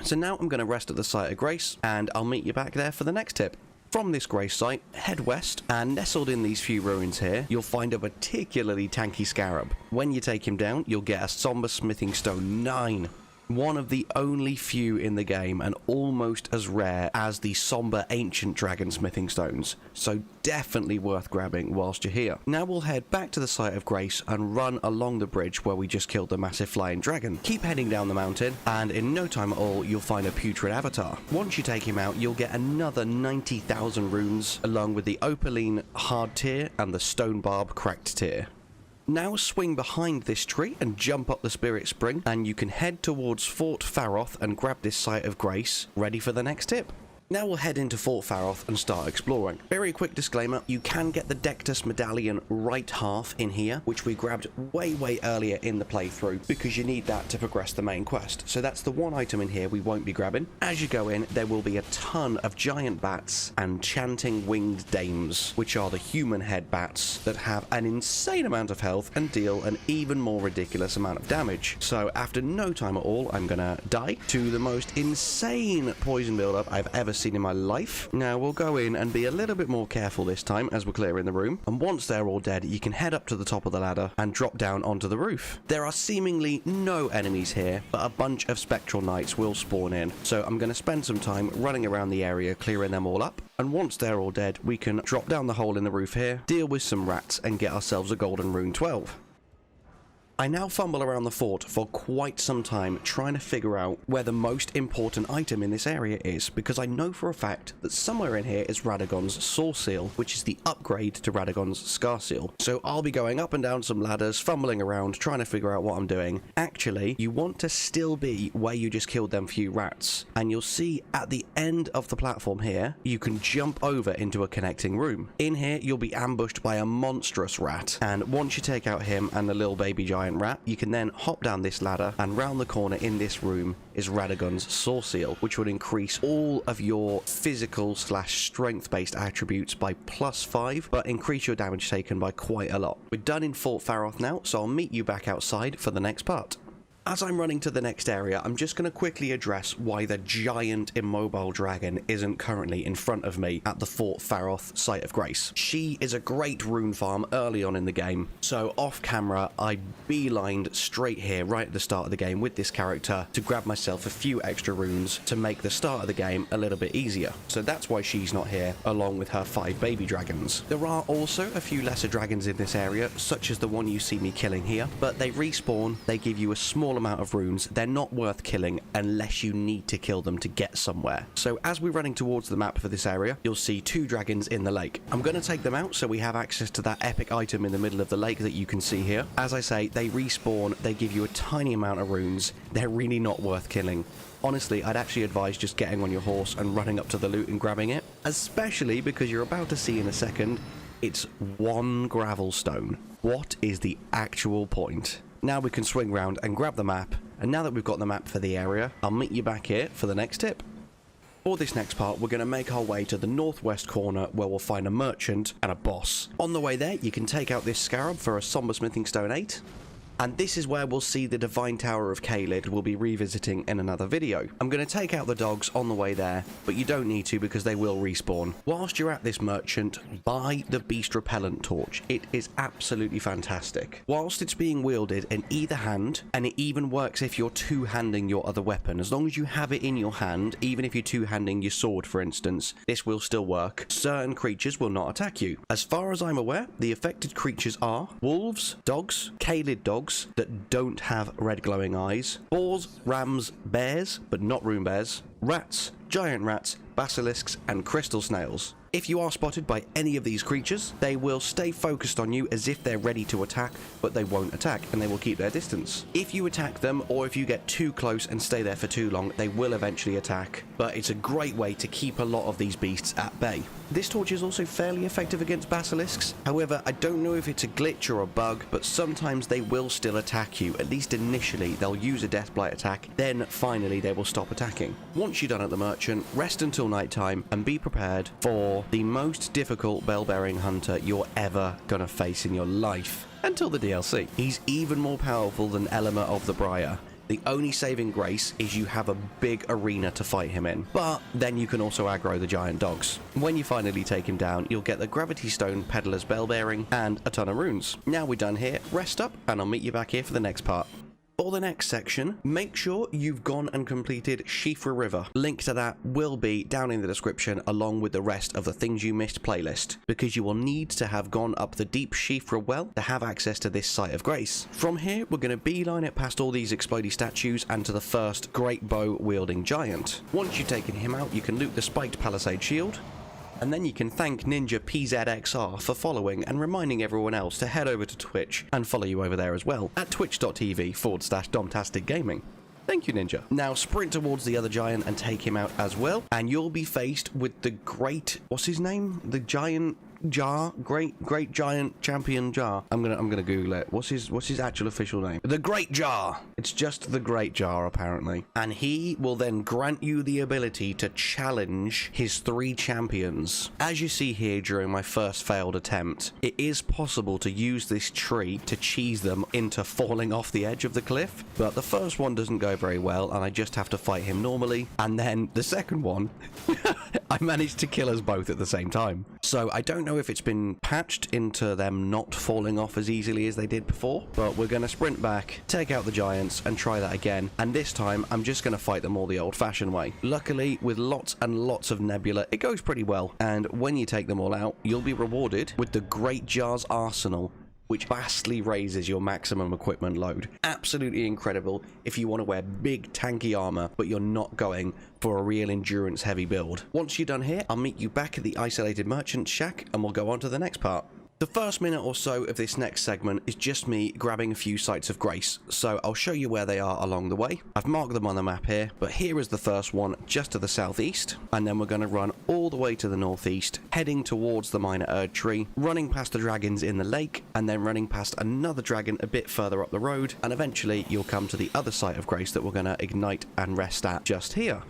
So now I'm going to rest at the Site of Grace, and I'll meet you back there for the next tip. From this Grace site, head west, and nestled in these few ruins here, you'll find a particularly tanky scarab. When you take him down, you'll get a Somber Smithing Stone 9. One of the only few in the game, and almost as rare as the Somber Ancient Dragon Smithing Stones, so definitely worth grabbing whilst you're here. Now we'll head back to the Site of Grace and run along the bridge where we just killed the massive flying dragon. Keep heading down the mountain, and in no time at all, you'll find a putrid avatar. Once you take him out, you'll get another 90,000 runes, along with the Opaline Hard tier and the Stone Barb Cracked tier. Now swing behind this tree and jump up the Spirit Spring, and you can head towards Fort Faroth and grab this Site of Grace, ready for the next tip. Now we'll head into Fort Faroth and start exploring. Very quick disclaimer, you can get the Dectus Medallion right half in here, which we grabbed way earlier in the playthrough, because you need that to progress the main quest. So that's the one item in here we won't be grabbing. As you go in, there will be a ton of giant bats and chanting winged dames, which are the human head bats that have an insane amount of health and deal an even more ridiculous amount of damage. So after no time at all, I'm gonna die to the most insane poison buildup I've ever seen in my life. Now we'll go in and be a little bit more careful this time as we're clearing the room, and once they're all dead, you can head up to the top of the ladder and drop down onto the roof. There are seemingly no enemies here, but a bunch of spectral knights will spawn in, so I'm going to spend some time running around the area clearing them all up, and once they're all dead, we can drop down the hole in the roof here, deal with some rats, and get ourselves a golden rune 12. I now fumble around the fort for quite some time trying to figure out where the most important item in this area is, because I know for a fact that somewhere in here is Radagon's Soul Seal, which is the upgrade to Radagon's Scar Seal. So I'll be going up and down some ladders, fumbling around, trying to figure out what I'm doing. Actually, you want to still be where you just killed them few rats, and you'll see at the end of the platform here, you can jump over into a connecting room. In here, you'll be ambushed by a monstrous rat, and once you take out him and the little baby giant rat, you can then hop down this ladder, and round the corner in this room is Radagon's Soul Seal, which would increase all of your physical / strength based attributes by +5, but increase your damage taken by quite a lot. We're done in Fort Faroth now, so I'll meet you back outside for the next part. As I'm running to the next area, I'm just going to quickly address why the giant immobile dragon isn't currently in front of me at the Fort Faroth Site of Grace. She is a great rune farm early on in the game, so off camera I beelined straight here right at the start of the game with this character to grab myself a few extra runes to make the start of the game a little bit easier. So that's why she's not here, along with her 5 baby dragons. There are also a few lesser dragons in this area, such as the one you see me killing here, but they respawn, they give you a small amount of runes, they're not worth killing unless you need to kill them to get somewhere. So as we're running towards the map for this area, you'll see 2 dragons in the lake. I'm going to take them out so we have access to that epic item in the middle of the lake that you can see here. As I say, they respawn, they give you a tiny amount of runes, they're really not worth killing. Honestly, I'd actually advise just getting on your horse and running up to the loot and grabbing it, especially because you're about to see in a second, it's 1 gravel stone. What is the actual point? Now we can swing round and grab the map, and now that we've got the map for the area, I'll meet you back here for the next tip. For this next part, we're going to make our way to the northwest corner where we'll find a merchant and a boss. On the way there, you can take out this scarab for a somber smithing stone 8. And this is where we'll see the Divine Tower of CAELID we'll be revisiting in another video. I'm going to take out the dogs on the way there, but you don't need to because they will respawn. Whilst you're at this merchant, buy the Beast Repellent Torch. It is absolutely fantastic. Whilst it's being wielded in either hand, and it even works if you're two-handing your other weapon. As long as you have it in your hand, even if you're two-handing your sword for instance, this will still work. Certain creatures will not attack you. As far as I'm aware, the affected creatures are wolves, dogs, CAELID dogs, that don't have red glowing eyes, boars, rams, bears, but not rune bears, rats, giant rats, basilisks, and crystal snails. If you are spotted by any of these creatures, they will stay focused on you as if they're ready to attack, but they won't attack and they will keep their distance. If you attack them, or if you get too close and stay there for too long, they will eventually attack, but it's a great way to keep a lot of these beasts at bay. This torch is also fairly effective against basilisks. However, I don't know if it's a glitch or a bug, but sometimes they will still attack you. At least initially, they'll use a Deathblight attack, then finally they will stop attacking. Once you're done at the merchant, rest until nighttime and be prepared for the most difficult bell-bearing hunter you're ever gonna face in your life. Until the DLC. He's even more powerful than Elima of the Briar. The only saving grace is you have a big arena to fight him in, but then you can also aggro the giant dogs. When you finally take him down, you'll get the Gravity Stone Peddler's Bell-bearing and a ton of runes. Now we're done here, rest up, and I'll meet you back here for the next part. For the next section, make sure you've gone and completed Shifra River. Link to that will be down in the description along with the rest of the Things You Missed playlist, because you will need to have gone up the deep Shifra well to have access to this Site of Grace. From here, we're going to beeline it past all these explodey statues and to the first great bow wielding giant. Once you've taken him out, you can loot the spiked palisade shield, and then you can thank Ninja PZXR for following and reminding everyone else to head over to Twitch and follow you over there as well at twitch.tv/Domtastic Gaming. Thank you, Ninja. Now sprint towards the other giant and take him out as well, and you'll be faced with the great, what's his name? The giant Jar, great giant champion Jar. I'm gonna Google it. What's his actual official name? The Great Jar. It's just the Great Jar apparently, and he will then grant you the ability to challenge his 3 champions. As you see here during my first failed attempt, it is possible to use this tree to cheese them into falling off the edge of the cliff, but the first one doesn't go very well, and I just have to fight him normally, and then the second one, I managed to kill us both at the same time. So I don't know if it's been patched into them not falling off as easily as they did before, but we're going to sprint back, take out the giants, and try that again, and this time I'm just going to fight them all the old-fashioned way. Luckily, with lots and lots of nebula, it goes pretty well, and when you take them all out, you'll be rewarded with the Great Jar's Arsenal, which vastly raises your maximum equipment load. Absolutely incredible if you want to wear big tanky armor, but you're not going for a real endurance heavy build. Once you're done here, I'll meet you back at the isolated merchant shack and we'll go on to the next part. The first minute or so of this next segment is just me grabbing a few sites of grace, so I'll show you where they are along the way. I've marked them on the map here, but here is the first one just to the southeast, and then we're going to run all the way to the northeast, heading towards the minor Erd tree, running past the dragons in the lake, and then running past another dragon a bit further up the road, and eventually you'll come to the other site of grace that we're going to ignite and rest at just here.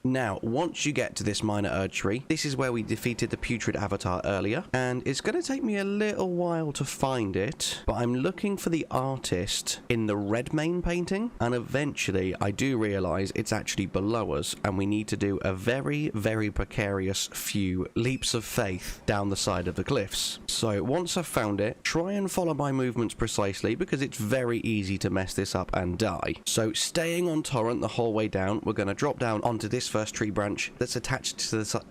Now, once you get to this minor Erd tree, this is where we defeated the putrid avatar earlier, and it's going to take me a little while to find it, but I'm looking for the artist in the red main painting, and eventually I do realise it's actually below us, and we need to do a very, very precarious few leaps of faith down the side of the cliffs. So once I've found it, try and follow my movements precisely, because it's very easy to mess this up and die. So staying on torrent the whole way down, we're going to drop down onto this first tree branch that's attached to the side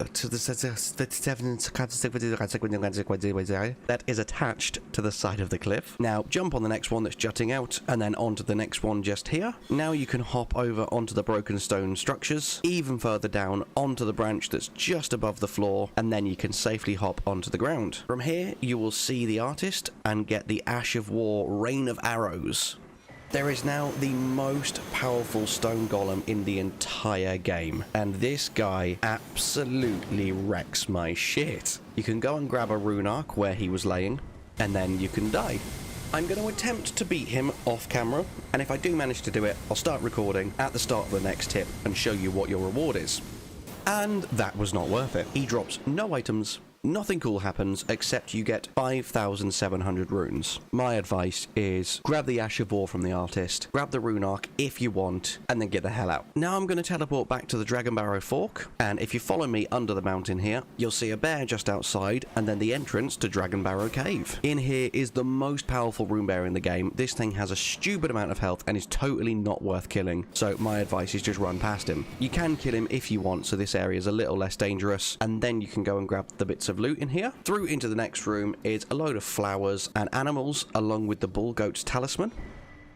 of the cliff. Now jump on the next one that's jutting out, and then onto the next one just here. Now you can hop over onto the broken stone structures, even further down onto the branch that's just above the floor, and then you can safely hop onto the ground. From here you will see the artist and get the Ash of War Rain of Arrows. There is now the most powerful stone golem in the entire game, and this guy absolutely wrecks my shit. You can go and grab a rune arc where he was laying, and then you can die. I'm going to attempt to beat him off camera, and if I do manage to do it, I'll start recording at the start of the next tip and show you what your reward is. And that was not worth it. He drops no items. Nothing cool happens except you get 5,700 runes. My advice is grab the Ash of War from the artist, grab the rune arc if you want, and then get the hell out. Now I'm going to teleport back to the Dragon Barrow Fork, and if you follow me under the mountain here, you'll see a bear just outside, and then the entrance to Dragon Barrow Cave. In here is the most powerful rune bear in the game. This thing has a stupid amount of health and is totally not worth killing, so my advice is just run past him. You can kill him if you want, so this area is a little less dangerous, and then you can go and grab the bits of loot in here. Through into the next room is a load of flowers and animals along with the bull goat's talisman.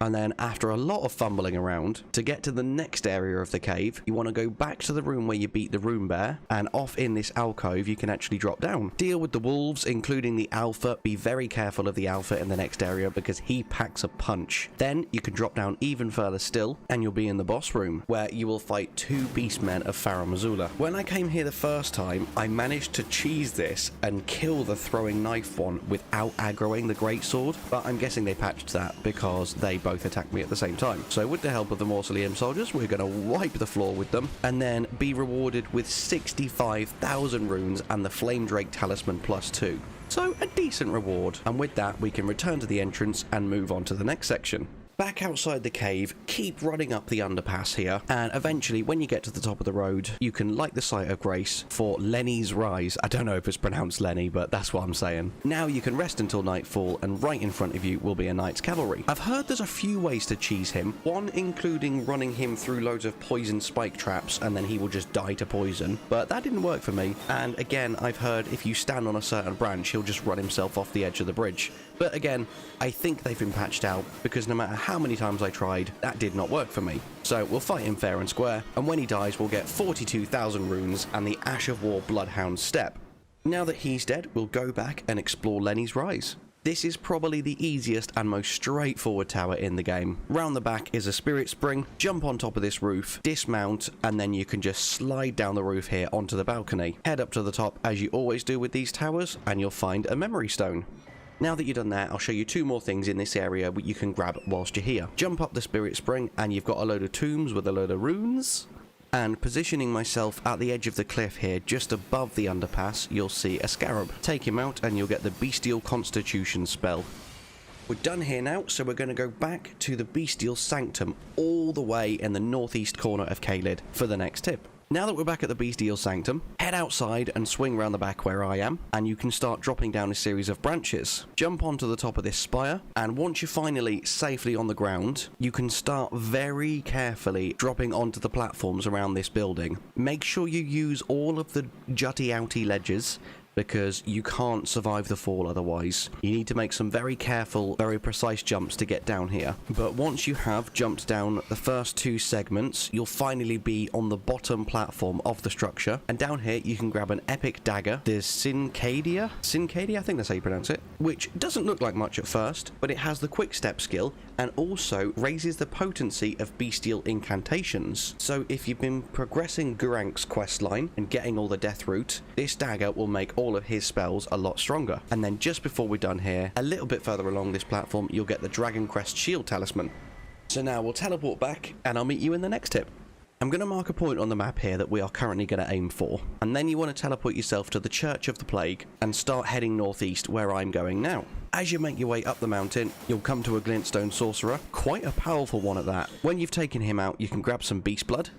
And then after a lot of fumbling around, to get to the next area of the cave, you want to go back to the room where you beat the rune bear, and off in this alcove you can actually drop down. Deal with the wolves, including the alpha. Be very careful of the alpha in the next area because he packs a punch. Then you can drop down even further still, and you'll be in the boss room, where you will fight 2 beastmen of Farum Azula. When I came here the first time, I managed to cheese this and kill the throwing knife one without aggroing the greatsword, but I'm guessing they patched that because they both attack me at the same time. So with the help of the Mausoleum soldiers, we're going to wipe the floor with them and then be rewarded with 65,000 runes and the Flame Drake Talisman +2. So a decent reward. And with that, we can return to the entrance and move on to the next section. Back outside the cave, keep running up the underpass here, and eventually when you get to the top of the road, you can light the site of grace for Lenny's Rise. I don't know if it's pronounced Lenny, but that's what I'm saying. Now you can rest until nightfall, and right in front of you will be a knight's cavalry. I've heard there's a few ways to cheese him, one including running him through loads of poison spike traps and then he will just die to poison, but that didn't work for me. And again, I've heard if you stand on a certain branch, he'll just run himself off the edge of the bridge. But again, I think they've been patched out, because no matter how many times I tried, that did not work for me. So we'll fight him fair and square, and when he dies we'll get 42,000 runes and the Ash of War Bloodhound Step. Now that he's dead, we'll go back and explore Lenny's Rise. This is probably the easiest and most straightforward tower in the game. Round the back is a spirit spring, jump on top of this roof, dismount, and then you can just slide down the roof here onto the balcony. Head up to the top as you always do with these towers, and you'll find a memory stone. Now that you've done that, I'll show you 2 more things in this area that you can grab whilst you're here. Jump up the spirit spring and you've got a load of tombs with a load of runes. And positioning myself at the edge of the cliff here, just above the underpass, you'll see a scarab. Take him out and you'll get the Bestial Constitution spell. We're done here now, so we're going to go back to the Bestial Sanctum all the way in the northeast corner of CAELID for the next tip. Now that we're back at the Bestial Sanctum, head outside and swing round the back where I am, and you can start dropping down a series of branches. Jump onto the top of this spire, and once you're finally safely on the ground, you can start very carefully dropping onto the platforms around this building. Make sure you use all of the jutty outy ledges, because you can't survive the fall otherwise. You need to make some very careful, very precise jumps to get down here. But once you have jumped down the first 2 segments, you'll finally be on the bottom platform of the structure. And down here, you can grab an epic dagger, the Cincadia, I think that's how you pronounce it, which doesn't look like much at first, but it has the quick step skill and also raises the potency of bestial incantations. So if you've been progressing Gurank's questline and getting all the death root, this dagger will make all of his spells a lot stronger. And then just before we're done here, a little bit further along this platform, you'll get the Dragon Crest Shield Talisman. So now we'll teleport back and I'll meet you in the next tip. I'm going to mark a point on the map here that we are currently going to aim for, and then you want to teleport yourself to the Church of the Plague and start heading northeast where I'm going now. As you make your way up the mountain, you'll come to a glintstone sorcerer, quite a powerful one at that. When you've taken him out, you can grab some beast blood.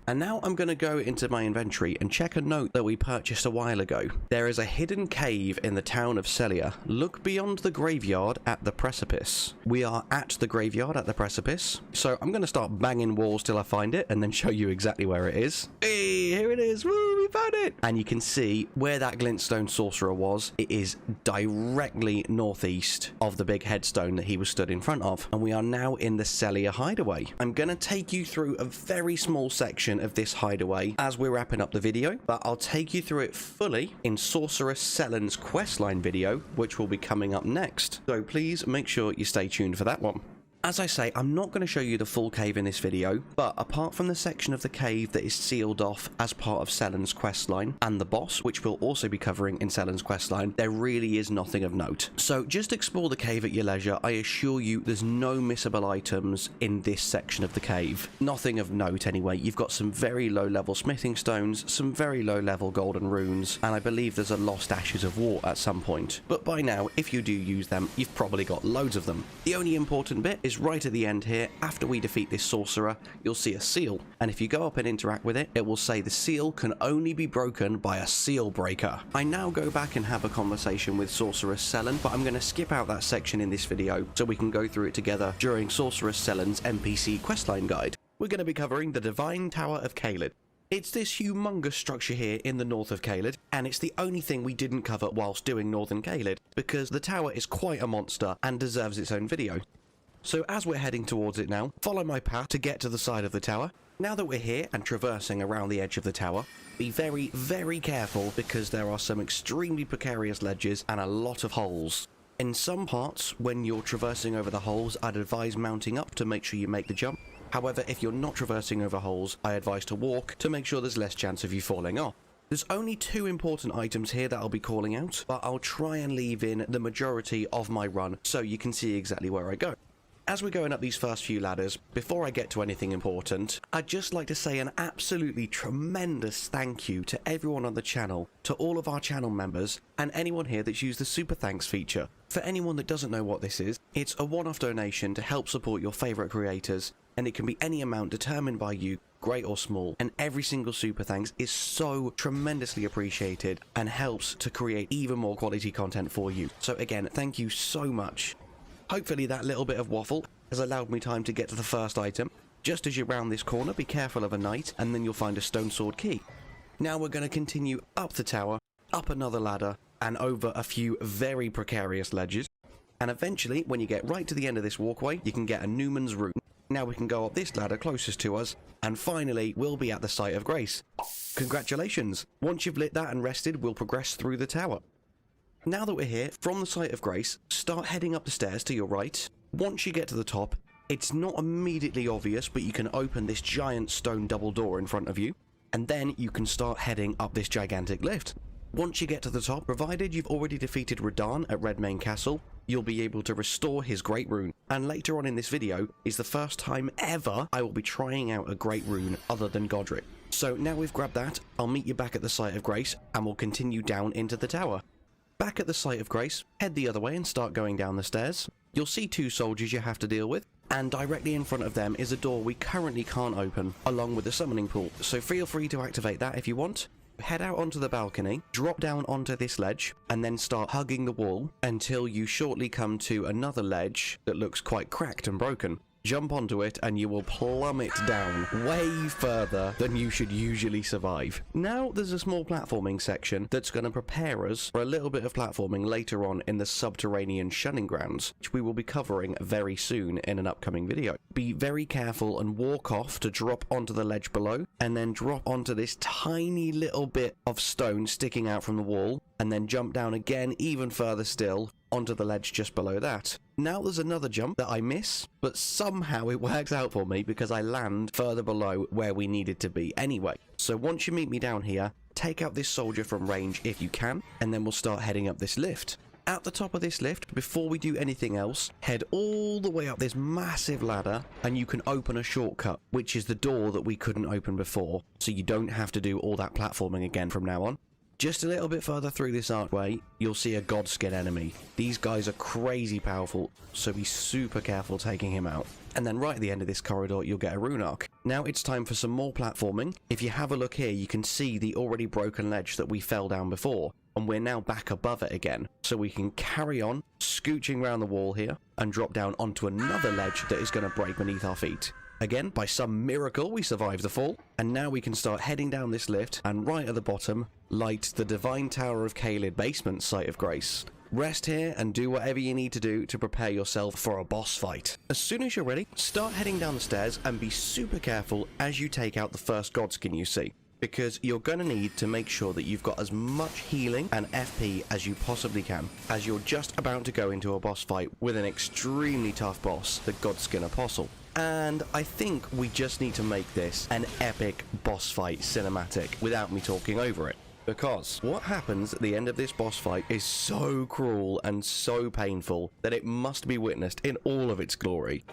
And now I'm going to go into my inventory and check a note that we purchased a while ago. There is a hidden cave in the town of Celia. Look beyond the graveyard at the precipice. We are at the graveyard at the precipice. So I'm going to start banging walls till I find it and then show you exactly where it is. Hey, here it is. Woo, we found it. And you can see where that glintstone sorcerer was. It is directly northeast of the big headstone that he was stood in front of. And we are now in the Celia hideaway. I'm going to take you through a very small section of this hideaway as we're wrapping up the video, but I'll take you through it fully in Sorceress Selen's questline video, which will be coming up next. So please make sure you stay tuned for that one. As I say, I'm not going to show you the full cave in this video, but apart from the section of the cave that is sealed off as part of Selen's questline, and the boss, which we'll also be covering in Selen's questline, there really is nothing of note. So just explore the cave at your leisure. I assure you there's no missable items in this section of the cave. Nothing of note anyway. You've got some very low level smithing stones, some very low level golden runes, and I believe there's a lost ashes of war at some point. But by now, if you do use them, you've probably got loads of them. The only important bit is right at the end here. After we defeat this sorcerer, you'll see a seal, and if you go up and interact with it, it will say the seal can only be broken by a seal breaker. I now go back and have a conversation with Sorceress Selen, but I'm going to skip out that section in this video so we can go through it together during Sorceress Selen's NPC questline guide. We're going to be covering the Divine Tower of CAELID. It's this humongous structure here in the north of CAELID, and it's the only thing we didn't cover whilst doing Northern CAELID, because the tower is quite a monster and deserves its own video. So as we're heading towards it now, follow my path to get to the side of the tower. Now that we're here and traversing around the edge of the tower, be very, very careful because there are some extremely precarious ledges and a lot of holes. In some parts, when you're traversing over the holes, I'd advise mounting up to make sure you make the jump. However, if you're not traversing over holes, I advise to walk to make sure there's less chance of you falling off. There's only 2 important items here that I'll be calling out, but I'll try and leave in the majority of my run so you can see exactly where I go. As we're going up these first few ladders, before I get to anything important, I'd just like to say an absolutely tremendous thank you to everyone on the channel, to all of our channel members, and anyone here that's used the Super Thanks feature. For anyone that doesn't know what this is, it's a one-off donation to help support your favourite creators, and it can be any amount determined by you, great or small, and every single Super Thanks is so tremendously appreciated and helps to create even more quality content for you. So again, thank you so much. Hopefully that little bit of waffle has allowed me time to get to the first item. Just as you round this corner, be careful of a knight, and then you'll find a stone sword key. Now we're going to continue up the tower, up another ladder, and over a few very precarious ledges. And eventually, when you get right to the end of this walkway, you can get a Newman's Rune. Now we can go up this ladder closest to us, and finally, we'll be at the site of grace. Congratulations! Once you've lit that and rested, we'll progress through the tower. Now that we're here, from the site of grace, start heading up the stairs to your right. Once you get to the top, it's not immediately obvious, but you can open this giant stone double door in front of you, and then you can start heading up this gigantic lift. Once you get to the top, provided you've already defeated Radahn at Redmane Castle, you'll be able to restore his Great Rune. And later on in this video is the first time ever I will be trying out a Great Rune other than Godric. So now we've grabbed that, I'll meet you back at the site of grace, and we'll continue down into the tower. Back at the site of grace, head the other way and start going down the stairs. You'll see 2 soldiers you have to deal with, and directly in front of them is a door we currently can't open, along with the summoning pool, so feel free to activate that if you want. Head out onto the balcony, drop down onto this ledge, and then start hugging the wall until you shortly come to another ledge that looks quite cracked and broken. jump onto it, and you will plummet down way further than you should usually survive. Now there's a small platforming section that's going to prepare us for a little bit of platforming later on in the subterranean shunning grounds, which we will be covering very soon in an upcoming video. Be very careful and walk off to drop onto the ledge below, and then drop onto this tiny little bit of stone sticking out from the wall, and then jump down again even further still onto the ledge just below that. Now there's another jump that I miss, but somehow it works out for me because I land further below where we needed to be anyway. So once you meet me down here, take out this soldier from range if you can, and then we'll start heading up this lift. At the top of this lift, before we do anything else, head all the way up this massive ladder, and you can open a shortcut, which is the door that we couldn't open before, so you don't have to do all that platforming again from now on. Just a little bit further through this archway, you'll see a godskin enemy. These guys are crazy powerful, so be super careful taking him out. And then right at the end of this corridor, you'll get a rune arc. Now it's time for some more platforming. If you have a look here, you can see the already broken ledge that we fell down before, and we're now back above it again. So we can carry on, scooching around the wall here, and drop down onto another ledge that is going to break beneath our feet. Again, by some miracle, we survived the fall, and now we can start heading down this lift, and right at the bottom, light the Divine Tower of CAELID basement site of grace. Rest here and do whatever you need to do to prepare yourself for a boss fight. As soon as you're ready, start heading down the stairs and be super careful as you take out the first godskin you see, because you're going to need to make sure that you've got as much healing and FP as you possibly can, as you're just about to go into a boss fight with an extremely tough boss, the Godskin Apostle. And I think we just need to make this an epic boss fight cinematic without me talking over it. Because what happens at the end of this boss fight is so cruel and so painful that it must be witnessed in all of its glory.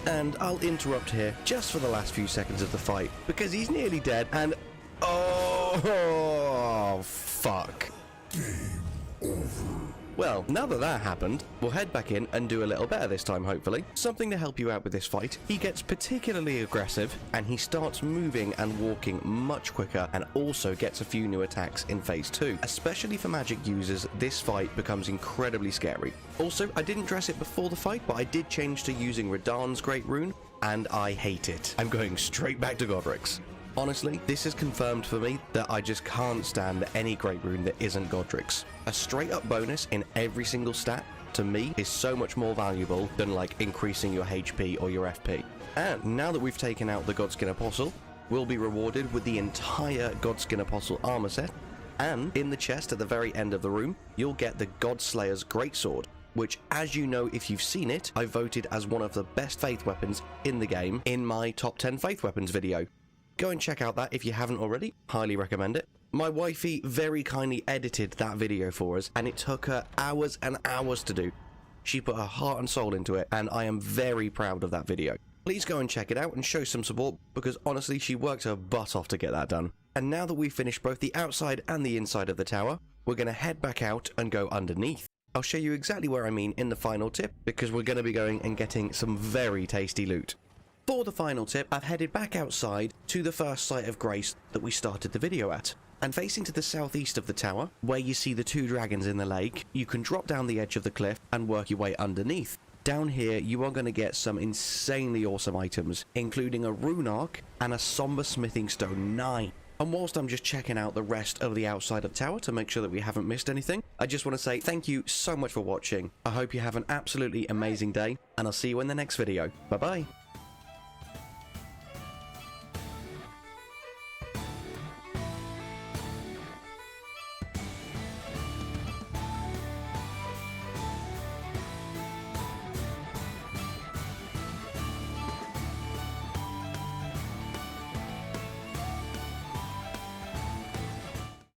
And I'll interrupt here just for the last few seconds of the fight, because he's nearly dead and... Oh, fuck. Game over. Well, now that that happened, we'll head back in and do a little better this time, hopefully. Something to help you out with this fight. He gets particularly aggressive, and he starts moving and walking much quicker, and also gets a few new attacks in phase 2. Especially for magic users, this fight becomes incredibly scary. Also, I didn't dress it before the fight, but I did change to using Radahn's Great Rune, and I hate it. I'm going straight back to Godric's. Honestly, this has confirmed for me that I just can't stand any Great Rune that isn't Godric's. A straight up bonus in every single stat, to me, is so much more valuable than like increasing your HP or your FP. And now that we've taken out the Godskin Apostle, we'll be rewarded with the entire Godskin Apostle armor set, and in the chest at the very end of the room, you'll get the Godslayer's Greatsword, which, as you know if you've seen it, I voted as one of the best faith weapons in the game in my top 10 faith weapons video. Go and check out that if you haven't already, highly recommend it. My wifey very kindly edited that video for us, and it took her hours and hours to do. She put her heart and soul into it, and I am very proud of that video. Please go and check it out and show some support, because honestly she worked her butt off to get that done. And now that we've finished both the outside and the inside of the tower, we're going to head back out and go underneath. I'll show you exactly where I mean in the final tip, because we're going to be going and getting some very tasty loot. For the final tip, I've headed back outside to the first site of grace that we started the video at. And facing to the southeast of the tower, where you see the 2 dragons in the lake, you can drop down the edge of the cliff and work your way underneath. Down here, you are going to get some insanely awesome items, including a rune arc and a somber smithing stone 9. And whilst I'm just checking out the rest of the outside of the tower to make sure that we haven't missed anything, I just want to say thank you so much for watching. I hope you have an absolutely amazing day, and I'll see you in the next video. Bye bye.